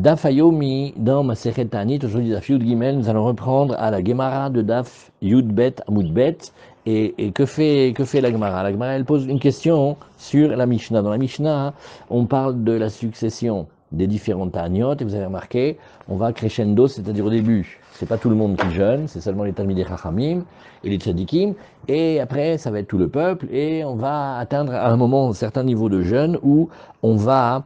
Daf Hayomi, dans Masechet Ta'anit, aujourd'hui Daf Yud Gimel, nous allons reprendre à la Gemara de Daf Yud Bet Amud Bet. Et que fait la Gemara? La Gemara, elle pose une question sur la Mishnah. Dans la Mishnah, on parle de la succession des différentes Ta'aniot, et vous avez remarqué, on va crescendo, c'est-à-dire au début, c'est pas tout le monde qui jeûne, c'est seulement les Talmidei Chachamim et les Tzadikim, et après, ça va être tout le peuple, et on va atteindre à un moment un certain niveau de jeûne où on va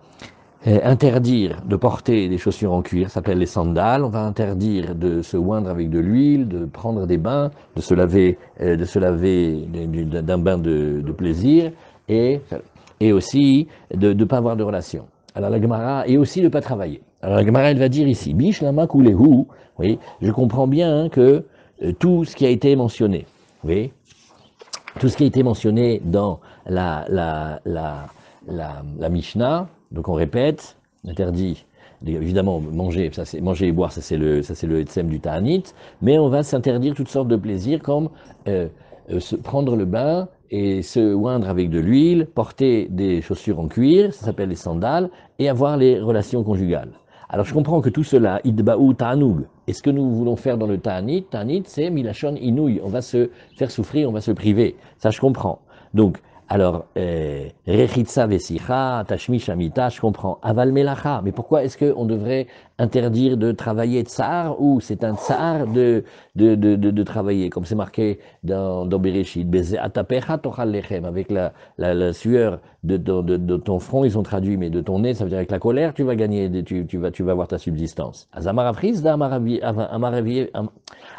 interdire de porter des chaussures en cuir, ça s'appelle les sandales. On va interdire de se oindre avec de l'huile, de prendre des bains, de se laver d'un bain de plaisir, et aussi de ne pas avoir de relations. Alors la Gemara, et aussi de ne pas travailler. Alors la Gemara, elle va dire ici, Bish lama kulehu, oui, je comprends bien que tout ce qui a été mentionné, oui, tout ce qui a été mentionné dans la Mishnah, donc on répète, interdit, évidemment, manger, ça c'est manger et boire, ça c'est le etsem du Ta'anit, mais on va s'interdire toutes sortes de plaisirs comme prendre le bain et se oindre avec de l'huile, porter des chaussures en cuir, ça s'appelle les sandales, et avoir les relations conjugales. Alors je comprends que tout cela, idba'u ta'anug, et ce que nous voulons faire dans le Ta'anit, c'est milachon inouï, on va se faire souffrir, on va se priver, ça je comprends. Donc, alors, Rechitsa Vesicha, Tashmi Shamita, je comprends. Aval Melacha, mais pourquoi est-ce qu'on devrait interdire de travailler tsar ou c'est un tsar de travailler, comme c'est marqué dans Bereshit, Beze Atapecha Tochal Lechem, avec la sueur de ton front, ils ont traduit, mais de ton nez, ça veut dire avec la colère, tu vas gagner, tu vas avoir ta subsistance. Azamarafrizda,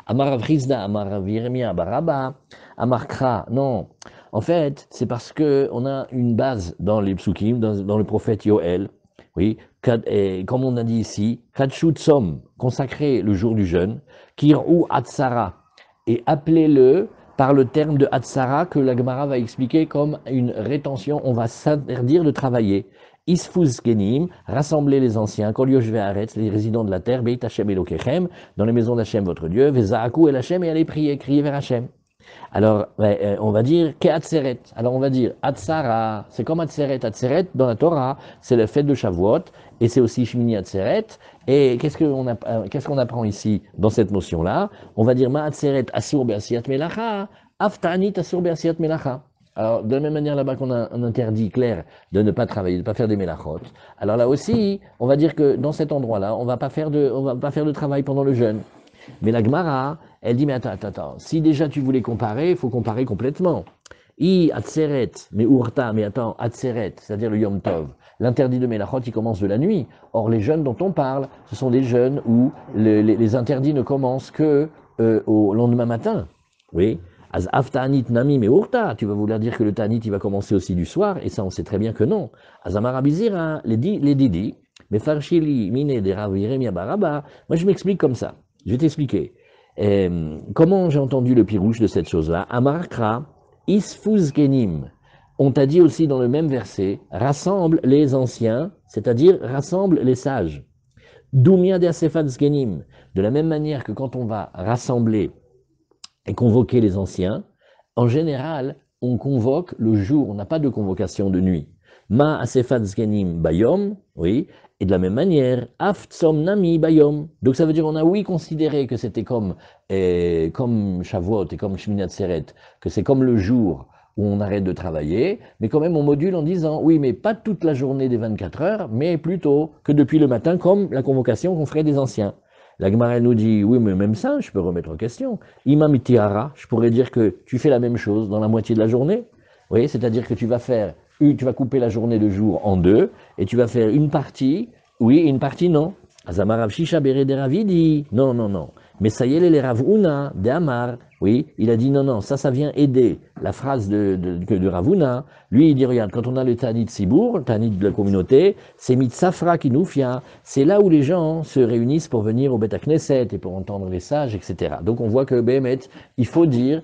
Amaraviremia, Baraba, Amarkra, non. En fait, c'est parce que on a une base dans les psukim, dans le prophète Yoël, oui, comme on a dit ici, Kadshu Tsom, consacrez le jour du jeûne, Kir'u Atsara, et appelez-le par le terme de Atsara que la Gemara va expliquer comme une rétention, on va s'interdire de travailler. Isfuz Kenim, rassembler les anciens, Kol Yoshve Haaretz, les résidents de la terre, Beit Hashem Elokechem, dans les maisons d'Hachem votre Dieu, Vezaaku El Hashem, et allez prier, crier vers Hashem. Alors, on va dire Ke'atzeret. Alors, on va dire Atzara. C'est comme Atzeret. Atzeret, dans la Torah, c'est la fête de Shavuot, et c'est aussi Shmini Atzeret. Et qu'est-ce qu'on apprend ici, dans cette notion-là? On va dire Ma'atzeret Asur Be'asiyat Melacha, Aftanit Asur Be'asiyat Melacha. Alors, de la même manière là-bas qu'on a un interdit clair de ne pas travailler, de ne pas faire des mélachot. Alors là aussi, on va dire que dans cet endroit-là, on va pas faire de travail pendant le jeûne. Mais la Gemara, elle dit, mais attends, si déjà tu voulais comparer, il faut comparer complètement. I atzeret, mais urta, mais attends, atzeret, c'est-à-dire le Yom Tov. L'interdit de Mélachot, il commence de la nuit. Or, les jeûnes dont on parle, ce sont des jeûnes où les interdits ne commencent que au lendemain matin. Oui. Az aftanit nami mais urta, tu vas vouloir dire que le tanit, il va commencer aussi du soir, et ça, on sait très bien que non. Azamarabizira, les didi, mais farshili, mine de Rav Yeremia Baraba, moi je m'explique comme ça. Je vais t'expliquer. Comment j'ai entendu le pirouche de cette chose-là? Amarkra, isfuz kenim. On t'a dit aussi dans le même verset, rassemble les anciens, c'est-à-dire rassemble les sages. Doumia de asefat kenim. De la même manière que quand on va rassembler et convoquer les anciens, en général, on convoque le jour, on n'a pas de convocation de nuit. Ma asefat kenim bayom, oui, et de la même manière, Aftsom Nami Bayom. Donc ça veut dire on a oui considéré que c'était comme Shavuot et comme Shmini Atzeret, que c'est comme le jour où on arrête de travailler, mais quand même on module en disant oui, mais pas toute la journée des 24 heures, mais plutôt que depuis le matin, comme la convocation qu'on ferait des anciens. La Gemara nous dit oui, mais même ça, je peux remettre en question. Imam Itiara, je pourrais dire que tu fais la même chose dans la moitié de la journée. Oui, c'est-à-dire que tu vas couper la journée de jour en deux, et tu vas faire une partie, oui, et une partie non. Azamarav Shisha Bere Ravidi, non. Mais ça y est, les Ravuna, de Amar, oui, il a dit non, ça vient aider la phrase de Ravuna. Lui, il dit, regarde, quand on a le Tanit Sibour, le Tanit de la communauté, c'est Mitzafra qui nous fia, c'est là où les gens se réunissent pour venir au Bet Knesset et pour entendre les sages, etc. Donc on voit que Béhémet, il faut dire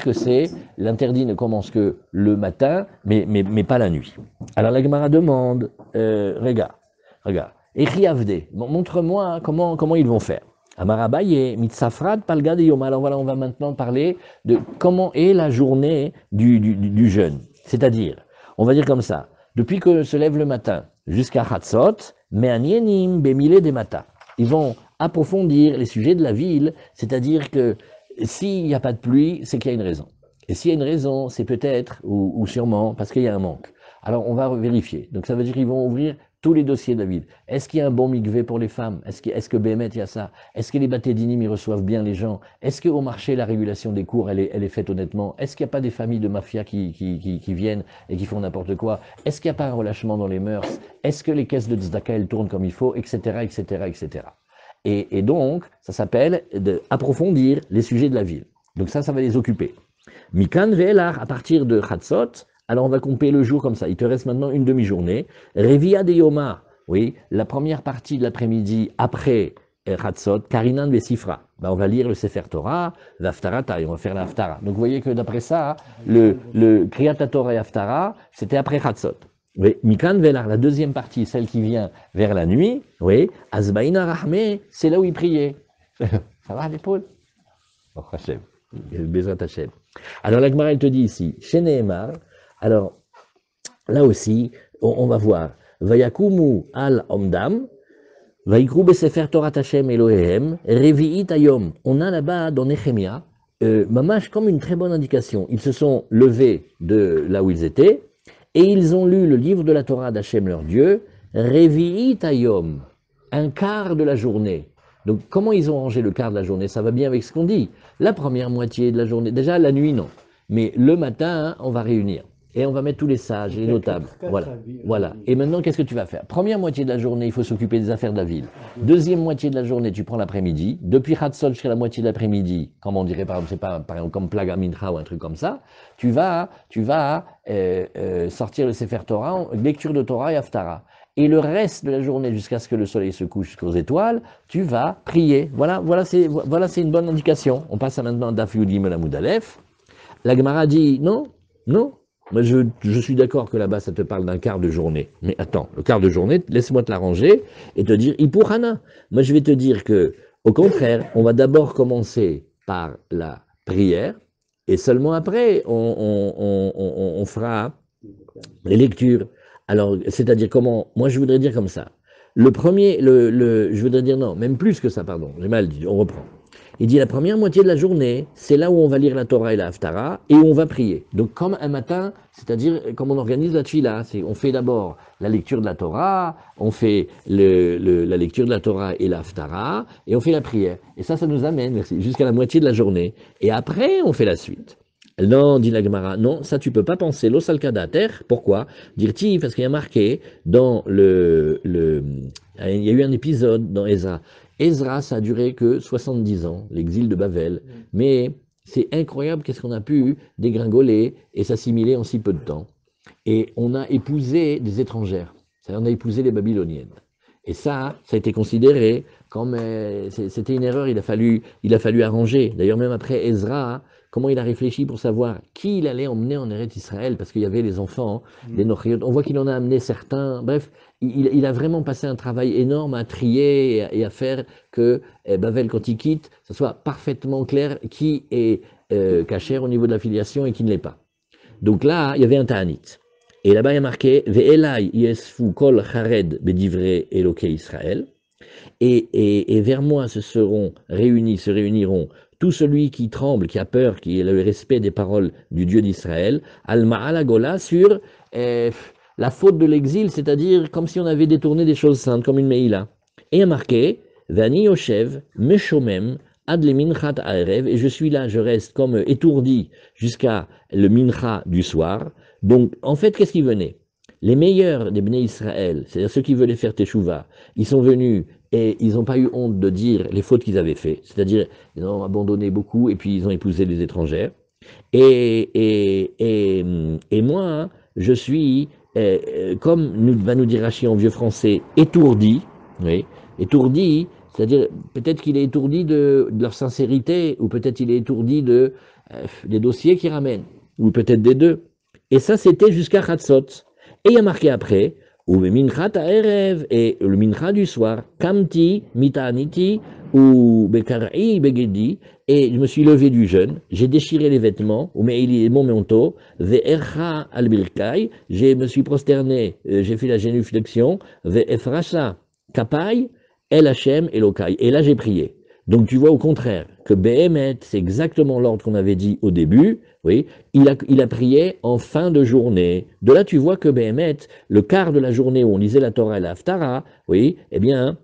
que c'est, l'interdit ne commence que le matin, mais pas la nuit. Alors la Gemara demande, regarde, Echiavde, montre-moi comment ils vont faire. Amarabaye, Mitzafrad, Palgad et Yom. Alors voilà, on va maintenant parler de comment est la journée du jeûne. C'est-à-dire, on va dire comme ça, depuis que se lève le matin jusqu'à Hatzot, Me'anienim bemile de mata. Ils vont approfondir les sujets de la ville, c'est-à-dire que s'il n'y a pas de pluie, c'est qu'il y a une raison. Et s'il y a une raison, c'est peut-être, ou sûrement, parce qu'il y a un manque. Alors on va vérifier. Donc ça veut dire qu'ils vont ouvrir tous les dossiers de la ville. Est-ce qu'il y a un bon mikvé pour les femmes? Est-ce que Bémet, il y a ça? Est-ce que les bâtés d'inim, ils reçoivent bien les gens? Est-ce qu'au marché, la régulation des cours, elle est faite honnêtement? Est-ce qu'il n'y a pas des familles de mafia qui viennent et qui font n'importe quoi? Est-ce qu'il n'y a pas un relâchement dans les mœurs? Est-ce que les caisses de tzedaka, elles tournent comme il faut? Etc., etc., etc. Et donc, ça s'appelle approfondir les sujets de la ville. Donc ça va les occuper. Mikan ve'elar, à partir de Chatzot, alors on va compter le jour comme ça. Il te reste maintenant une demi-journée. Revia de Yoma, oui, la première partie de l'après-midi après Chatzot, Karinan ve'sifra. Ben, on va lire le Sefer Torah, l'Haftarata, et on va faire la Haftara. Donc vous voyez que d'après ça, le Kriyat Torah et Haftara, c'était après Chatzot. Oui, Mikan ve'elar, la deuxième partie, celle qui vient vers la nuit, oui, Azbaïna Rahme, c'est là où il priait. Ça va l'épaule? Oh, Hachem, Bezrat Hachem. Alors la Gemara, elle te dit ici, chez Nehemar, alors là aussi, on va voir, Vayakumu al Omdam, Vaikru besefer Torah Hashem Elohehem, Revi'it Ayom. On a là-bas dans Nehemia, mamash comme une très bonne indication. Ils se sont levés de là où ils étaient, et ils ont lu le livre de la Torah d'Hachem leur Dieu, Revi'it Ayom, un quart de la journée. Donc comment ils ont rangé le quart de la journée? Ça va bien avec ce qu'on dit. La première moitié de la journée, déjà la nuit non, mais le matin, on va réunir. Et on va mettre tous les sages, les notables. Voilà. Et maintenant, qu'est-ce que tu vas faire? Première moitié de la journée, il faut s'occuper des affaires de la ville. Deuxième moitié de la journée, tu prends l'après-midi. Depuis Hatzol jusqu'à la moitié de l'après-midi, comme on dirait par exemple, c'est pas par exemple comme Plaga Mincha ou un truc comme ça, tu vas sortir le Sefer Torah, lecture de Torah et Haftara. Et le reste de la journée, jusqu'à ce que le soleil se couche jusqu'aux étoiles, tu vas prier. Voilà, c'est une bonne indication. On passe maintenant à Daf Yud Gimel Amud Aleph. La Gemara dit non. Moi, je suis d'accord que là-bas, ça te parle d'un quart de journée. Mais attends, le quart de journée, laisse-moi te l'arranger et te dire Ipurana. Moi, je vais te dire que, au contraire, on va d'abord commencer par la prière et seulement après, on fera les lectures. Alors, c'est-à-dire comment? Moi, je voudrais dire comme ça. Le premier, je voudrais dire non, même plus que ça, pardon. J'ai mal dit, on reprend. Il dit la première moitié de la journée, c'est là où on va lire la Torah et la Haftara, et où on va prier. Donc comme un matin, c'est-à-dire comme on organise la Tfila, on fait d'abord la lecture de la Torah, on fait la lecture de la Torah et la Haftara, et on fait la prière. Et ça nous amène, merci, jusqu'à la moitié de la journée. Et après, on fait la suite. Non, dit la Gemara, non, ça tu peux pas penser. L'osalkadater, pourquoi? Dire-t-il, parce qu'il y a marqué dans il y a eu un épisode dans Ezra. Ezra, ça a duré que 70 ans, l'exil de Babel, mais c'est incroyable qu'est-ce qu'on a pu dégringoler et s'assimiler en si peu de temps. Et on a épousé des étrangères, c'est-à-dire on a épousé les Babyloniennes. Et ça a été considéré comme c'était une erreur, il a fallu arranger. D'ailleurs, même après Ezra, comment il a réfléchi pour savoir qui il allait emmener en Eretz Israël, parce qu'il y avait les enfants, les Nochiot. On voit qu'il en a amené certains. Bref, il a vraiment passé un travail énorme à trier et à faire que Bavel, quand il quitte, ce soit parfaitement clair qui est caché au niveau de la filiation et qui ne l'est pas. Donc là, il y avait un Ta'anit. Et là-bas, il y a marqué Ve'elai yesfu kol chared bedivre Elokei Israël. Et vers moi se réuniront tout celui qui tremble, qui a peur, qui a le respect des paroles du Dieu d'Israël, al-ma'alagola, sur la faute de l'exil, c'est-à-dire comme si on avait détourné des choses saintes, comme une meïla. Et il y a marqué Vani Yoshev, Meshomem, Ad le Minchat Aerev, et je suis là, je reste comme étourdi jusqu'à le Mincha du soir. Donc, en fait, qu'est-ce qui venait? Les meilleurs des Bnei Israël, c'est-à-dire ceux qui veulent faire Teshuvah, ils sont venus et ils n'ont pas eu honte de dire les fautes qu'ils avaient faites, c'est-à-dire ils ont abandonné beaucoup et puis ils ont épousé des étrangères. Et moi, hein, je suis, comme va nous dire Rachi en vieux français, étourdi, oui, étourdi, c'est-à-dire peut-être qu'il est étourdi de leur sincérité, ou peut-être il est étourdi des dossiers qu'ils ramènent, ou peut-être des deux. Et ça, c'était jusqu'à Chatzot. Et il y a marqué après, ou le minchat ha'erev, et le mincha du soir, kamti, mita'aniti, ou bekar'i, begedi, et je me suis levé du jeûne, j'ai déchiré les vêtements, ou me'ili, mon manteau, ve'ercha al birkai, je me suis prosterné, j'ai fait la génuflexion, ve'efracha, Kapai, El Hashem, Elokai. Et là, j'ai prié. Donc, tu vois au contraire que Behemet, c'est exactement l'ordre qu'on avait dit au début. Oui, il a prié en fin de journée. De là, tu vois que Behemet, le quart de la journée où on lisait la Torah et la Haftara, oui, eh bien,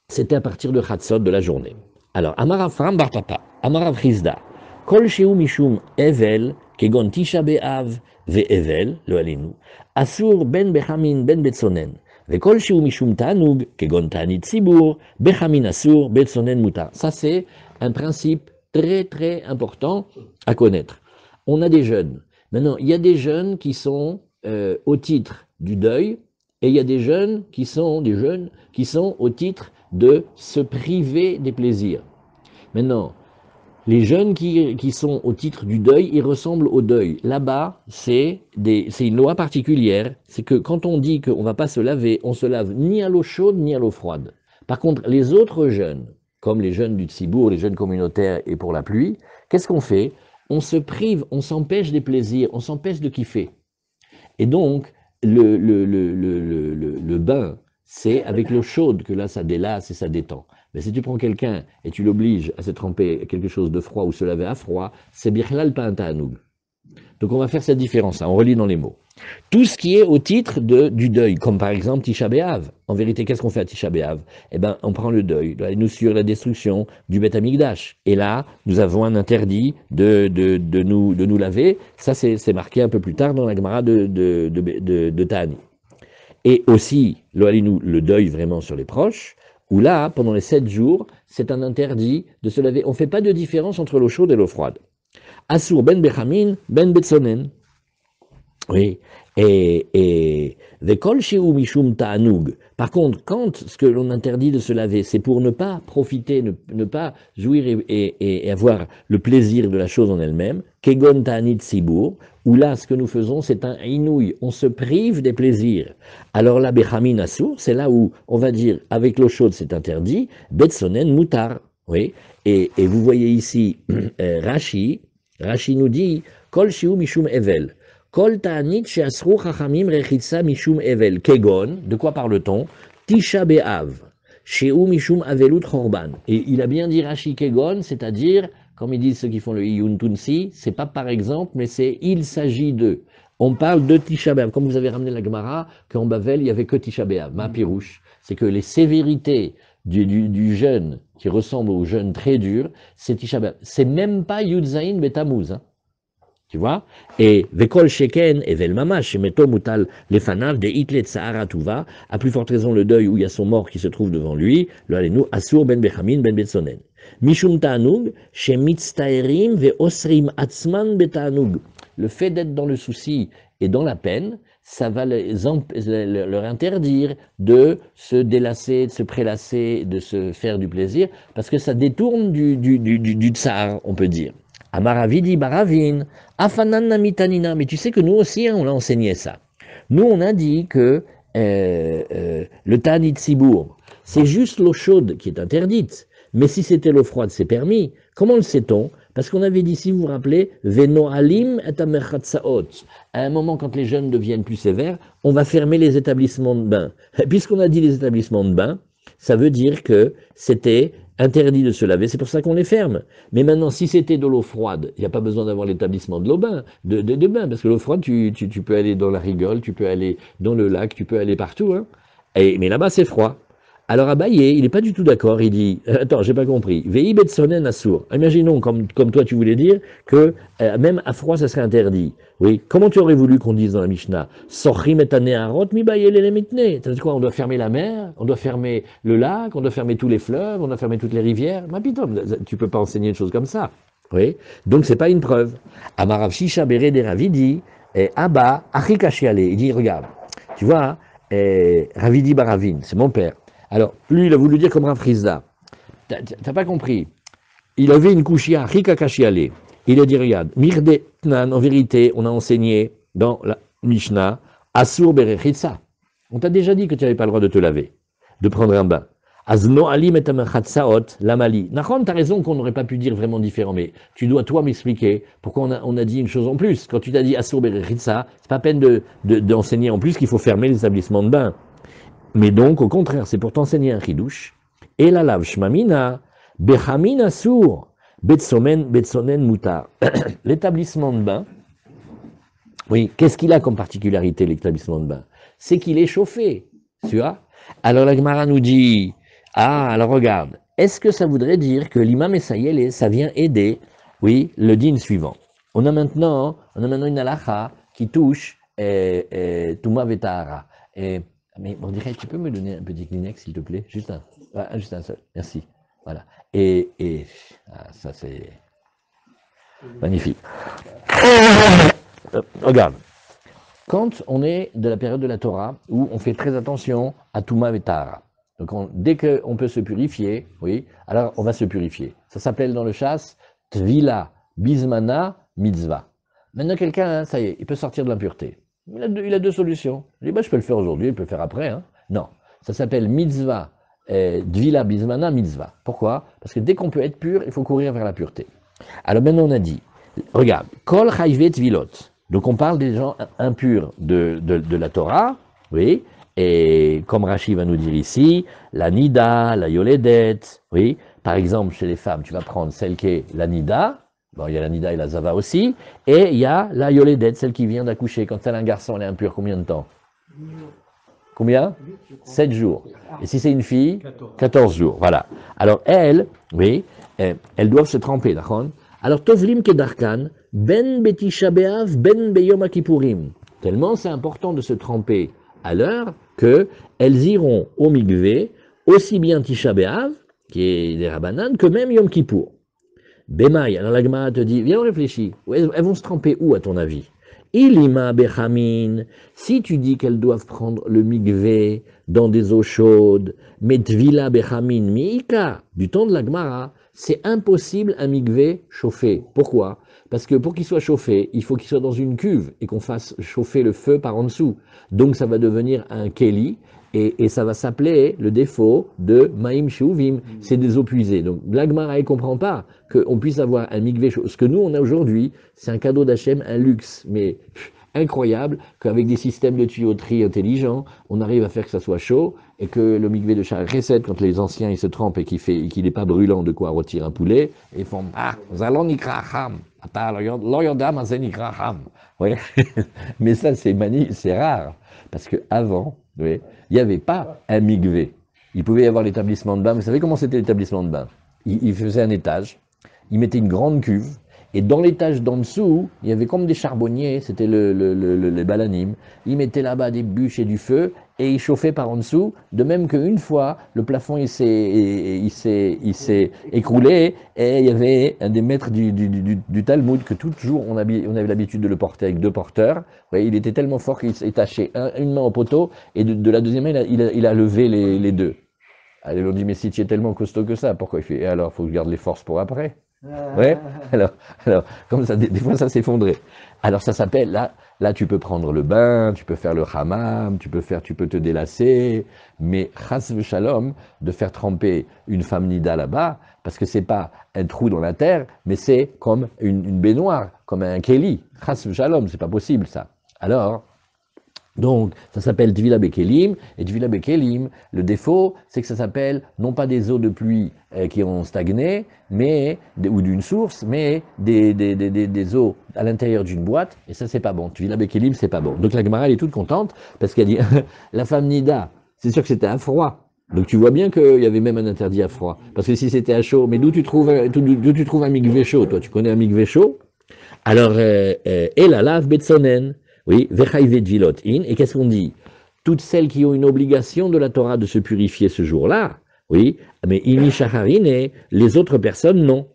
c'était à partir de Chatzot de la journée. Alors, Amar Afram Bar Papa, Amar Avrizda, Kol Sheu Mishum Evel, Kegon Tisha Be'av Ve'evel, le Alinu, Asur Ben Bechamin Ben Betsonen, Vekol Sheu Mishum Tanug, Kegon Tanit Sibur, Bechamin Asur, Betsonen Mutar. Ça, c'est un principe très très important à connaître. On a des jeunes. Maintenant, il y a des jeunes qui sont au titre du deuil, et il y a des jeunes qui sont au titre de se priver des plaisirs. Maintenant, les jeunes qui sont au titre du deuil, ils ressemblent au deuil. Là-bas, c'est une loi particulière, c'est que quand on dit qu'on ne va pas se laver, on se lave ni à l'eau chaude ni à l'eau froide. Par contre, les autres jeunes, comme les jeunes du Tzibour, les jeunes communautaires et pour la pluie, qu'est-ce qu'on fait? On se prive, on s'empêche des plaisirs, on s'empêche de kiffer. Et donc, le bain, c'est avec l'eau chaude que là, ça délasse et ça détend. Mais si tu prends quelqu'un et tu l'obliges à se tremper quelque chose de froid ou se laver à froid, c'est birlal pas un ta'anoug. Donc on va faire cette différence, hein, on relit dans les mots. Tout ce qui est au titre du deuil, comme par exemple Tisha B'Av. En vérité, qu'est-ce qu'on fait à Tisha B'Av? Eh bien, on prend le deuil, nous sur la destruction du Beth Amikdash. Et là, nous avons un interdit de nous laver. Ça, c'est marqué un peu plus tard dans la Gemara de Tani. Et aussi, le deuil vraiment sur les proches, où là, pendant les 7 jours, c'est un interdit de se laver. On ne fait pas de différence entre l'eau chaude et l'eau froide. Asur ben Bechamin, ben Betsonen. Oui, et Vekol Sheu Mishum Ta'anoug. Par contre, quand ce que l'on interdit de se laver, c'est pour ne pas profiter, ne pas jouir et avoir le plaisir de la chose en elle-même, Kegon Ta'anit Sibur, où là, ce que nous faisons, c'est un inouï, on se prive des plaisirs. Alors là, Bechamin Asur, c'est là où on va dire, avec l'eau chaude, c'est interdit, Betsonen Mutar. Oui, et vous voyez ici, Rashi nous dit, Kol Sheu Mishum Evel. Kol ta'anit she'asru chachamim rechitza mishum evel. Kegon, de quoi parle-t-on? Tisha be'av. She'u mishum avelut chorban. Et il a bien dit Rashi Kegon, c'est-à-dire, comme ils disent ceux qui font le Iyun Tunsi, c'est pas par exemple, mais c'est il s'agit de. On parle de Tisha B'Av. Comme vous avez ramené la Gemara, qu'en Bavel, il n'y avait que Tisha B'Av. Ma pirouche, c'est que les sévérités du jeûne, qui ressemble au jeûne très dur, c'est Tisha B'Av. C'est même pas Yudzaïn Betamuz, hein. Tu vois? Et Vekol Sheken, Evel Mamash, Meto Mutal Lefanav, de Hitlet Sahara Tuva, à plus forte raison le deuil où il y a son mort qui se trouve devant lui, le Alenu, Asur ben Bechamin ben Betsonen. Mishum Ta'anoug, Shemitztaerim ve Osrim Atzman Beta'anoug. Le fait d'être dans le souci et dans la peine, ça va leur interdire de se délasser, de se prélasser, de se faire du plaisir, parce que ça détourne du tsar, on peut dire. Amaravidi Baravin, Afanan Namitanina, mais tu sais que nous aussi, hein, on a enseigné ça. Nous, on a dit que le Tanit Sibour, c'est juste l'eau chaude qui est interdite, mais si c'était l'eau froide, c'est permis. Comment le sait-on? Parce qu'on avait dit, si vous vous rappelez, Veno Alim et Amerchatsaot. À un moment, quand les jeunes deviennent plus sévères, on va fermer les établissements de bain. Puisqu'on a dit les établissements de bain, ça veut dire que c'était interdit de se laver, c'est pour ça qu'on les ferme. Mais maintenant, si c'était de l'eau froide, il n'y a pas besoin d'avoir l'établissement de l'eau bain, de bain, parce que l'eau froide, tu peux aller dans la rigole, tu peux aller dans le lac, tu peux aller partout, hein. Mais là-bas, c'est froid. Alors Abaye, il n'est pas du tout d'accord, il dit, attends, j'ai pas compris, Vei betsonen assour. Imaginons, comme toi tu voulais dire, que même à froid, ça serait interdit. Oui, comment tu aurais voulu qu'on dise dans la Mishnah, Sochim et aneharot mi bayel elemitne. C'est quoi, on doit fermer la mer, on doit fermer le lac, on doit fermer tous les fleuves, on doit fermer toutes les rivières. Ma putain, tu peux pas enseigner une chose comme ça. Oui, donc c'est pas une preuve. Amarav Shisha Bere de Ravidi, Abba, Achikashiale, il dit, regarde, tu vois, Ravidi Baravin, c'est mon père. Alors, lui, il a voulu dire comme Rav Chizda. T'as pas compris. Il avait une couchia, Rika Kashiale. Il a dit, regarde, Mirde Tnan, en vérité, on a enseigné dans la Mishnah, Asur Berechitsa. On t'a déjà dit que tu n'avais pas le droit de te laver, de prendre un bain. Azno Ali metamachatsaot, lamali. Nachon, t'as raison qu'on n'aurait pas pu dire vraiment différent, mais tu dois, toi, m'expliquer pourquoi on a dit une chose en plus. Quand tu t'as dit Asur Berechitsa, c'est pas peine d'enseigner en plus qu'il faut fermer les établissements de bain. Mais donc, au contraire, c'est pour t'enseigner un chidouche. Et la lave shmamina, bechamina sour, betsonen mutar. L'établissement de bain, oui, qu'est-ce qu'il a comme particularité, l'établissement de bain? C'est qu'il est chauffé, tu vois? Alors la Gemara nous dit, ah, alors regarde, est-ce que ça voudrait dire que l'imam Essayel, ça vient aider, oui, le dîne suivant? On a maintenant une halakha qui touche Touma Vetahara. Mais on dirait, tu peux me donner un petit Kleenex, s'il te plaît? Juste un seul, merci. Voilà. Ça c'est magnifique. Regarde, quand on est de la période de la Torah, où on fait très attention à Touma Vetahara, donc dès qu'on peut se purifier, oui, alors on va se purifier. Ça s'appelle dans le chasse Tvila Bismana Mitzvah. Maintenant quelqu'un, ça y est, il peut sortir de l'impureté. Il a deux solutions. Il dit, bah, je peux le faire aujourd'hui, il peut le faire après. Hein. Non, ça s'appelle Mitzvah, Tvila Bismana Mitzvah. Pourquoi? Parce que dès qu'on peut être pur, il faut courir vers la pureté. Alors maintenant on a dit, regarde, Kol Chayvet Vilot. Donc on parle des gens impurs de la Torah, oui, et comme Rashi va nous dire ici, la Nida, la Yoledet, oui, par exemple chez les femmes, tu vas prendre celle qui est la Nida, bon il y a la Nida et la Zava aussi, et il y a la Yoledet, celle qui vient d'accoucher, quand elle a un garçon, elle est impure combien de temps? Combien? 7 jours. Et si c'est une fille? 14 jours, voilà. Alors elles, oui, elles doivent se tremper, d'accord? Alors Tovlim Kedarkan, Ben Betisha Be'av, Ben Beyom Kippourim. Tellement c'est important de se tremper à l'heure que elles iront au Mikvé, aussi bien Tisha Be'av, qui est des Rabbanan, que même Yom Kippour. Bemaï, alors la Gemara te dit, viens on réfléchit, elles vont se tremper où à ton avis? Ilima Bechamin, si tu dis qu'elles doivent prendre le Mikvé dans des eaux chaudes, mais Tvila Bechamin Miika, du temps de la Gemara, c'est impossible un mikvé chauffé. Pourquoi? Parce que pour qu'il soit chauffé, il faut qu'il soit dans une cuve et qu'on fasse chauffer le feu par en dessous. Donc ça va devenir un keli et ça va s'appeler le défaut de Maïm Sheuvim. C'est des eaux puisées. Donc l'Agmara ne comprend pas qu'on puisse avoir un mikvé chaud. Ce que nous on a aujourd'hui, c'est un cadeau d'Hachem, un luxe. Mais incroyable qu'avec des systèmes de tuyauterie intelligents, on arrive à faire que ça soit chaud et que le mikvé de Sha'ar Chesed, quand les anciens ils se trempent et qu'il n'est pas brûlant de quoi rôtir un poulet, ils font ah, zalon nikra ham, l'oyodam azen nikra ham. Oui, mais ça c'est rare parce que avant, oui, il n'y avait pas un mikvé. Il pouvait y avoir l'établissement de bain. Vous savez comment c'était l'établissement de bain? Il faisait un étage, il mettait une grande cuve. Et dans l'étage d'en dessous, il y avait comme des charbonniers, c'était les balanim. Ils mettaient là-bas des bûches et du feu, et ils chauffaient par en dessous, de même qu'une fois, le plafond il s'est écroulé, et il y avait un des maîtres du Talmud, que toujours on avait l'habitude de le porter avec deux porteurs. Vous voyez, il était tellement fort qu'il s'est taché une main au poteau, et de la deuxième main, il a levé les deux. Alors, ils lui ont dit, mais si tu es tellement costaud que ça, pourquoi il fait? Et alors, il faut que je garde les forces pour après. Ouais, alors, comme ça, des fois ça s'effondrait. Alors ça s'appelle, là tu peux prendre le bain, tu peux faire le hammam, tu peux te délasser, mais chas v'shalom, de faire tremper une femme nida là-bas, parce que c'est pas un trou dans la terre, mais c'est comme une baignoire, comme un keli. Chas v'shalom, c'est pas possible ça. Alors, donc, ça s'appelle Tvila Bekelim, et Tvila Bekelim, le défaut, c'est que ça s'appelle non pas des eaux de pluie qui ont stagné, ou d'une source, mais des eaux à l'intérieur d'une boîte, et ça c'est pas bon. Tvila Bekelim, c'est pas bon. Donc la Gemara, elle est toute contente, parce qu'elle dit, la femme Nida, c'est sûr que c'était à froid. Donc tu vois bien qu'il y avait même un interdit à froid. Parce que si c'était à chaud, mais d'où tu trouves un mikvé chaud? Toi, tu connais un mikvé chaud? Alors, Elalav Betsonen. Oui, Vechayvet Vilot in, et qu'est-ce qu'on dit? Toutes celles qui ont une obligation de la Torah de se purifier ce jour-là, oui, mais Ini Shacharine, les autres personnes, non.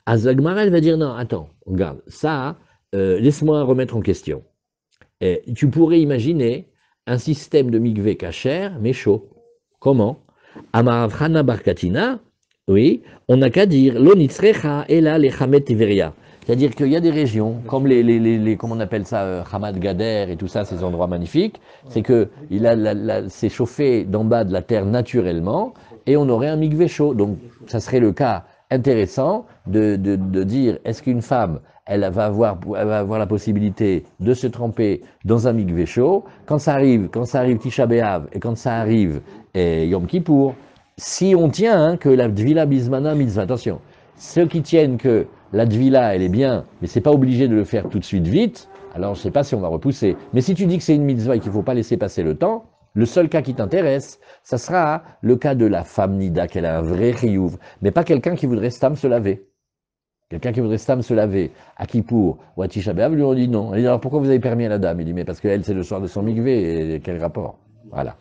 Azagmara, elle va dire, non, attends, regarde, ça, laisse-moi remettre en question. Tu pourrais imaginer un système de mikvé kacher, mais chaud. Comment? Amaravchana Barkatina, oui, on n'a qu'à dire, Lonitzrecha, Ela, Lechamet Tiveria. C'est-à-dire qu'il y a des régions, comme comment on appelle ça, Hamad Gader et tout ça, ces endroits magnifiques, c'est que c'est chauffé d'en bas de la terre naturellement, et on aurait un mikvé chaud. Donc, ça serait le cas intéressant de dire, est-ce qu'une femme, elle va avoir la possibilité de se tremper dans un mikvé chaud. Quand ça arrive Tisha B'Av et quand ça arrive Yom Kippour, si on tient que la Dvila Bismana Mitzvah, attention, ceux qui tiennent que la Dvila, elle est bien, mais c'est pas obligé de le faire tout de suite vite, alors je sais pas si on va repousser. Mais si tu dis que c'est une mitzvah et qu'il faut pas laisser passer le temps, le seul cas qui t'intéresse, ça sera le cas de la femme Nida, qu'elle a un vrai chiyuv, mais pas quelqu'un qui voudrait stam se laver. Quelqu'un qui voudrait stam se laver à Kippour ou à Tisha B'Av, lui on dit non. Il dit alors pourquoi vous avez permis à la dame? Il dit mais parce qu'elle c'est le soir de son mikvé, et quel rapport? Voilà.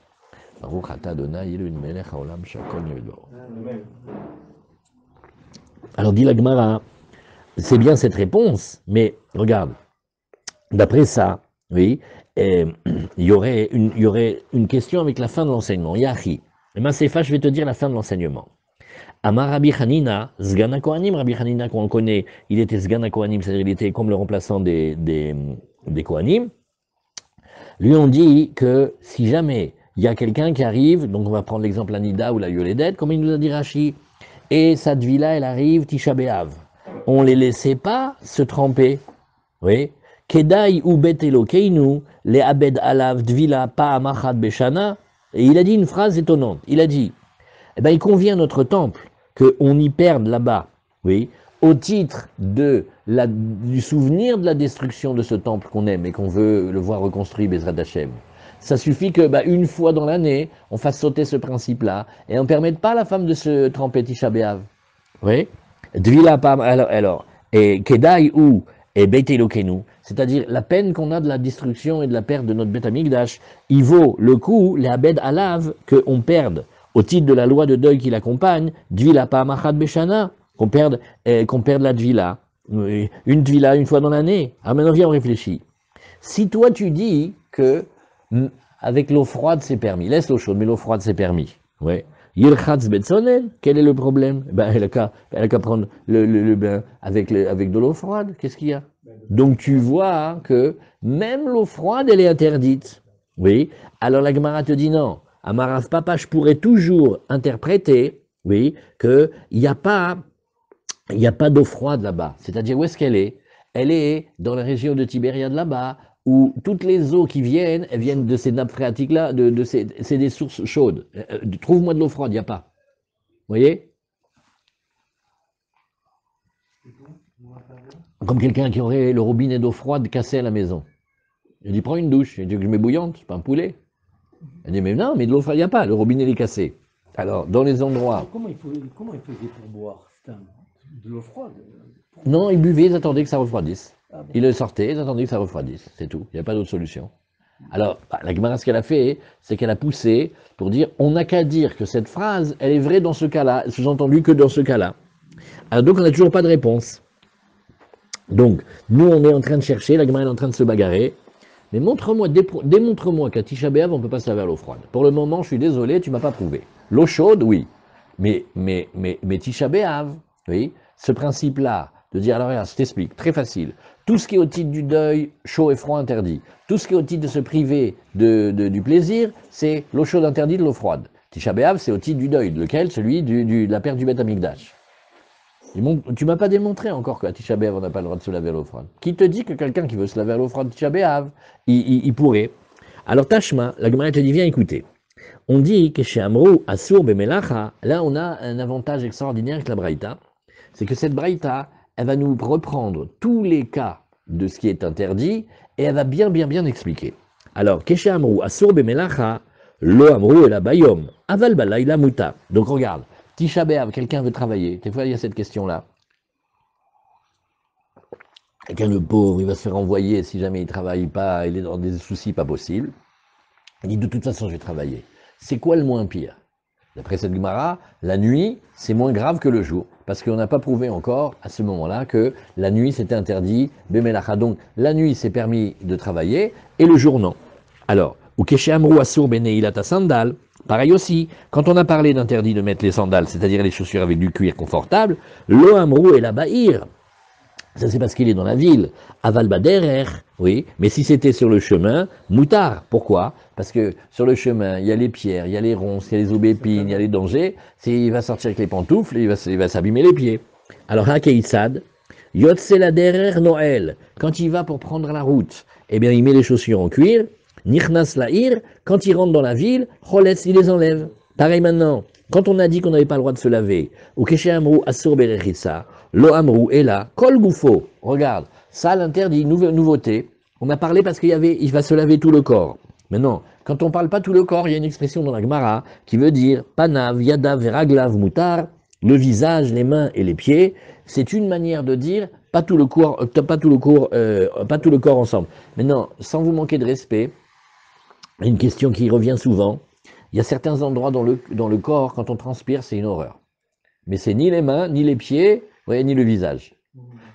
Alors dit la Gemara, c'est bien cette réponse, mais regarde, d'après ça, oui, il y aurait une question avec la fin de l'enseignement. Yahi. Et ben c'est je vais te dire la fin de l'enseignement. Amar Rabbi Hanina, Sgana Kohanim, Rabbi Hanina qu'on connaît, il était Sgana Kohanim, c'est-à-dire il était comme le remplaçant des Kohanim. Lui on dit que si jamais il y a quelqu'un qui arrive, donc on va prendre l'exemple la Nida ou la Yoledet, comme il nous a dit Rashi, et cette vie-là elle arrive Tisha B'Av. On les laissait pas se tremper, oui. Kedai ou betelokeinu, le abed alav dvila pa amachad beshana. Et il a dit une phrase étonnante. Il a dit, eh ben, il convient à notre temple qu'on y perde là-bas, oui, au titre du souvenir de la destruction de ce temple qu'on aime et qu'on veut le voir reconstruit, Bezrat Hashem. Ça suffit que, une fois dans l'année, on fasse sauter ce principe-là et on ne permette pas à la femme de se tremper Tisha B'Av. Oui. Dvila pa, alors, et Kedai ou et Beit Elokenu, c'est-à-dire la peine qu'on a de la destruction et de la perte de notre Beit Hamikdash, il vaut le coup, les Abed Alav, qu'on perde, au titre de la loi de deuil qui l'accompagne, Dvila pa Machad Beshana, qu'on perde la Dvila, une Dvila une fois dans l'année. Alors maintenant, viens, on réfléchit. Si toi tu dis que avec l'eau froide c'est permis, laisse l'eau chaude, mais l'eau froide c'est permis, ouais. Yilchatz Betzonen, quel est le problème? Elle a qu'à prendre le bain avec de l'eau froide, qu'est-ce qu'il y a? Donc tu vois que même l'eau froide, elle est interdite. Oui, alors la Gemara te dit non. Amarav Papa, je pourrais toujours interpréter, oui, qu'il n'y a pas d'eau froide là-bas. C'est-à-dire, où est-ce qu'elle est? Elle est dans la région de Tibériade là-bas, où toutes les eaux qui viennent, elles viennent de ces nappes phréatiques-là, c'est des sources chaudes. Trouve-moi de l'eau froide, il n'y a pas. Vous voyez? Comme quelqu'un qui aurait le robinet d'eau froide cassé à la maison. Il dit, prends une douche. Il dit que je mets bouillante, c'est pas un poulet. Il dit, mais non, mais de l'eau froide, il n'y a pas, le robinet est cassé. Alors, dans les endroits... Comment il faisait pour boire? C'était de l'eau froide? Non, ils buvaient, ils attendaient que ça refroidisse. Ah bon. Ils le sortaient, ils attendaient que ça refroidisse, c'est tout. Il n'y a pas d'autre solution. Alors, la Gemara, ce qu'elle a fait, c'est qu'elle a poussé pour dire, on n'a qu'à dire que cette phrase, elle est vraie dans ce cas-là, sous-entendu que dans ce cas-là. Alors donc, on n'a toujours pas de réponse. Donc, nous, on est en train de chercher, la Gemara est en train de se bagarrer, mais démontre-moi qu'à Tisha B'Av, on ne peut pas se laver à l'eau froide. Pour le moment, je suis désolé, tu ne m'as pas prouvé. L'eau chaude, oui. Mais Tisha B'Av, oui, ce principe-là, de dire, alors regarde, je t'explique, très facile. Tout ce qui est au titre du deuil, chaud et froid interdit. Tout ce qui est au titre de se priver du plaisir, c'est l'eau chaude interdite, l'eau froide. Tisha B'Av, c'est au titre du deuil, lequel? Celui de la perte du Beit Hamikdash. Tu m'as pas démontré encore qu'à Tisha B'Av, on n'a pas le droit de se laver à l'eau froide. Qui te dit que quelqu'un qui veut se laver à l'eau froide Tisha B'Av, il pourrait? Alors Tashma, la Gemara te dit, viens écouter. On dit que chez Amrou, Asur Bemelacha, là on a un avantage extraordinaire avec la Braïta, c'est que cette Braïta, elle va nous reprendre tous les cas de ce qui est interdit et elle va bien expliquer. Alors, Keshe Amrou, Asur Bemelacha, Lo Amrou et la Bayom, Aval Balayla Muta. Donc regarde, Tisha B'Av, quelqu'un veut travailler. Des fois, il y a cette question-là. Quelqu'un le pauvre, il va se faire envoyer si jamais il ne travaille pas, il est dans des soucis pas possibles. Il dit de toute façon, je vais travailler. C'est quoi le moins pire? D'après cette Gemara, la nuit, c'est moins grave que le jour, parce qu'on n'a pas prouvé encore, à ce moment-là, que la nuit, c'était interdit, Bemelacha. Donc, la nuit, c'est permis de travailler, et le jour, non. Alors, ou Keshe Amrou Asur Beneilat sandal, pareil aussi, quand on a parlé d'interdit de mettre les sandales, c'est-à-dire les chaussures avec du cuir confortable, Lo Amrou et la Bahir, ça c'est parce qu'il est dans la ville, Aval Baderer, oui, mais si c'était sur le chemin, Moutard, pourquoi? Parce que sur le chemin, il y a les pierres, il y a les ronces, il y a les aubépines, il y a les dangers, il va sortir avec les pantoufles, et il va s'abîmer les pieds. Alors, Hakeïsad, Yotse la derer Noël, quand il va pour prendre la route, eh bien il met les chaussures en cuir. Nichnas la'ir, quand il rentre dans la ville, Choletz, il les enlève. Pareil maintenant, quand on a dit qu'on n'avait pas le droit de se laver, ou Keshe Amrou Assur Berechitsa, Lo Amrou est là, Kol Goufo, regarde, ça l'interdit, nouveauté. On a parlé parce il va se laver tout le corps. Maintenant, quand on ne parle pas tout le corps, il y a une expression dans la Gemara qui veut dire Panav, Yadav, Veraglav, Mutar, le visage, les mains et les pieds. C'est une manière de dire pas tout le corps ensemble. Maintenant, sans vous manquer de respect, une question qui revient souvent, il y a certains endroits dans le corps, quand on transpire, c'est une horreur. Mais c'est ni les mains, ni les pieds, ouais, ni le visage.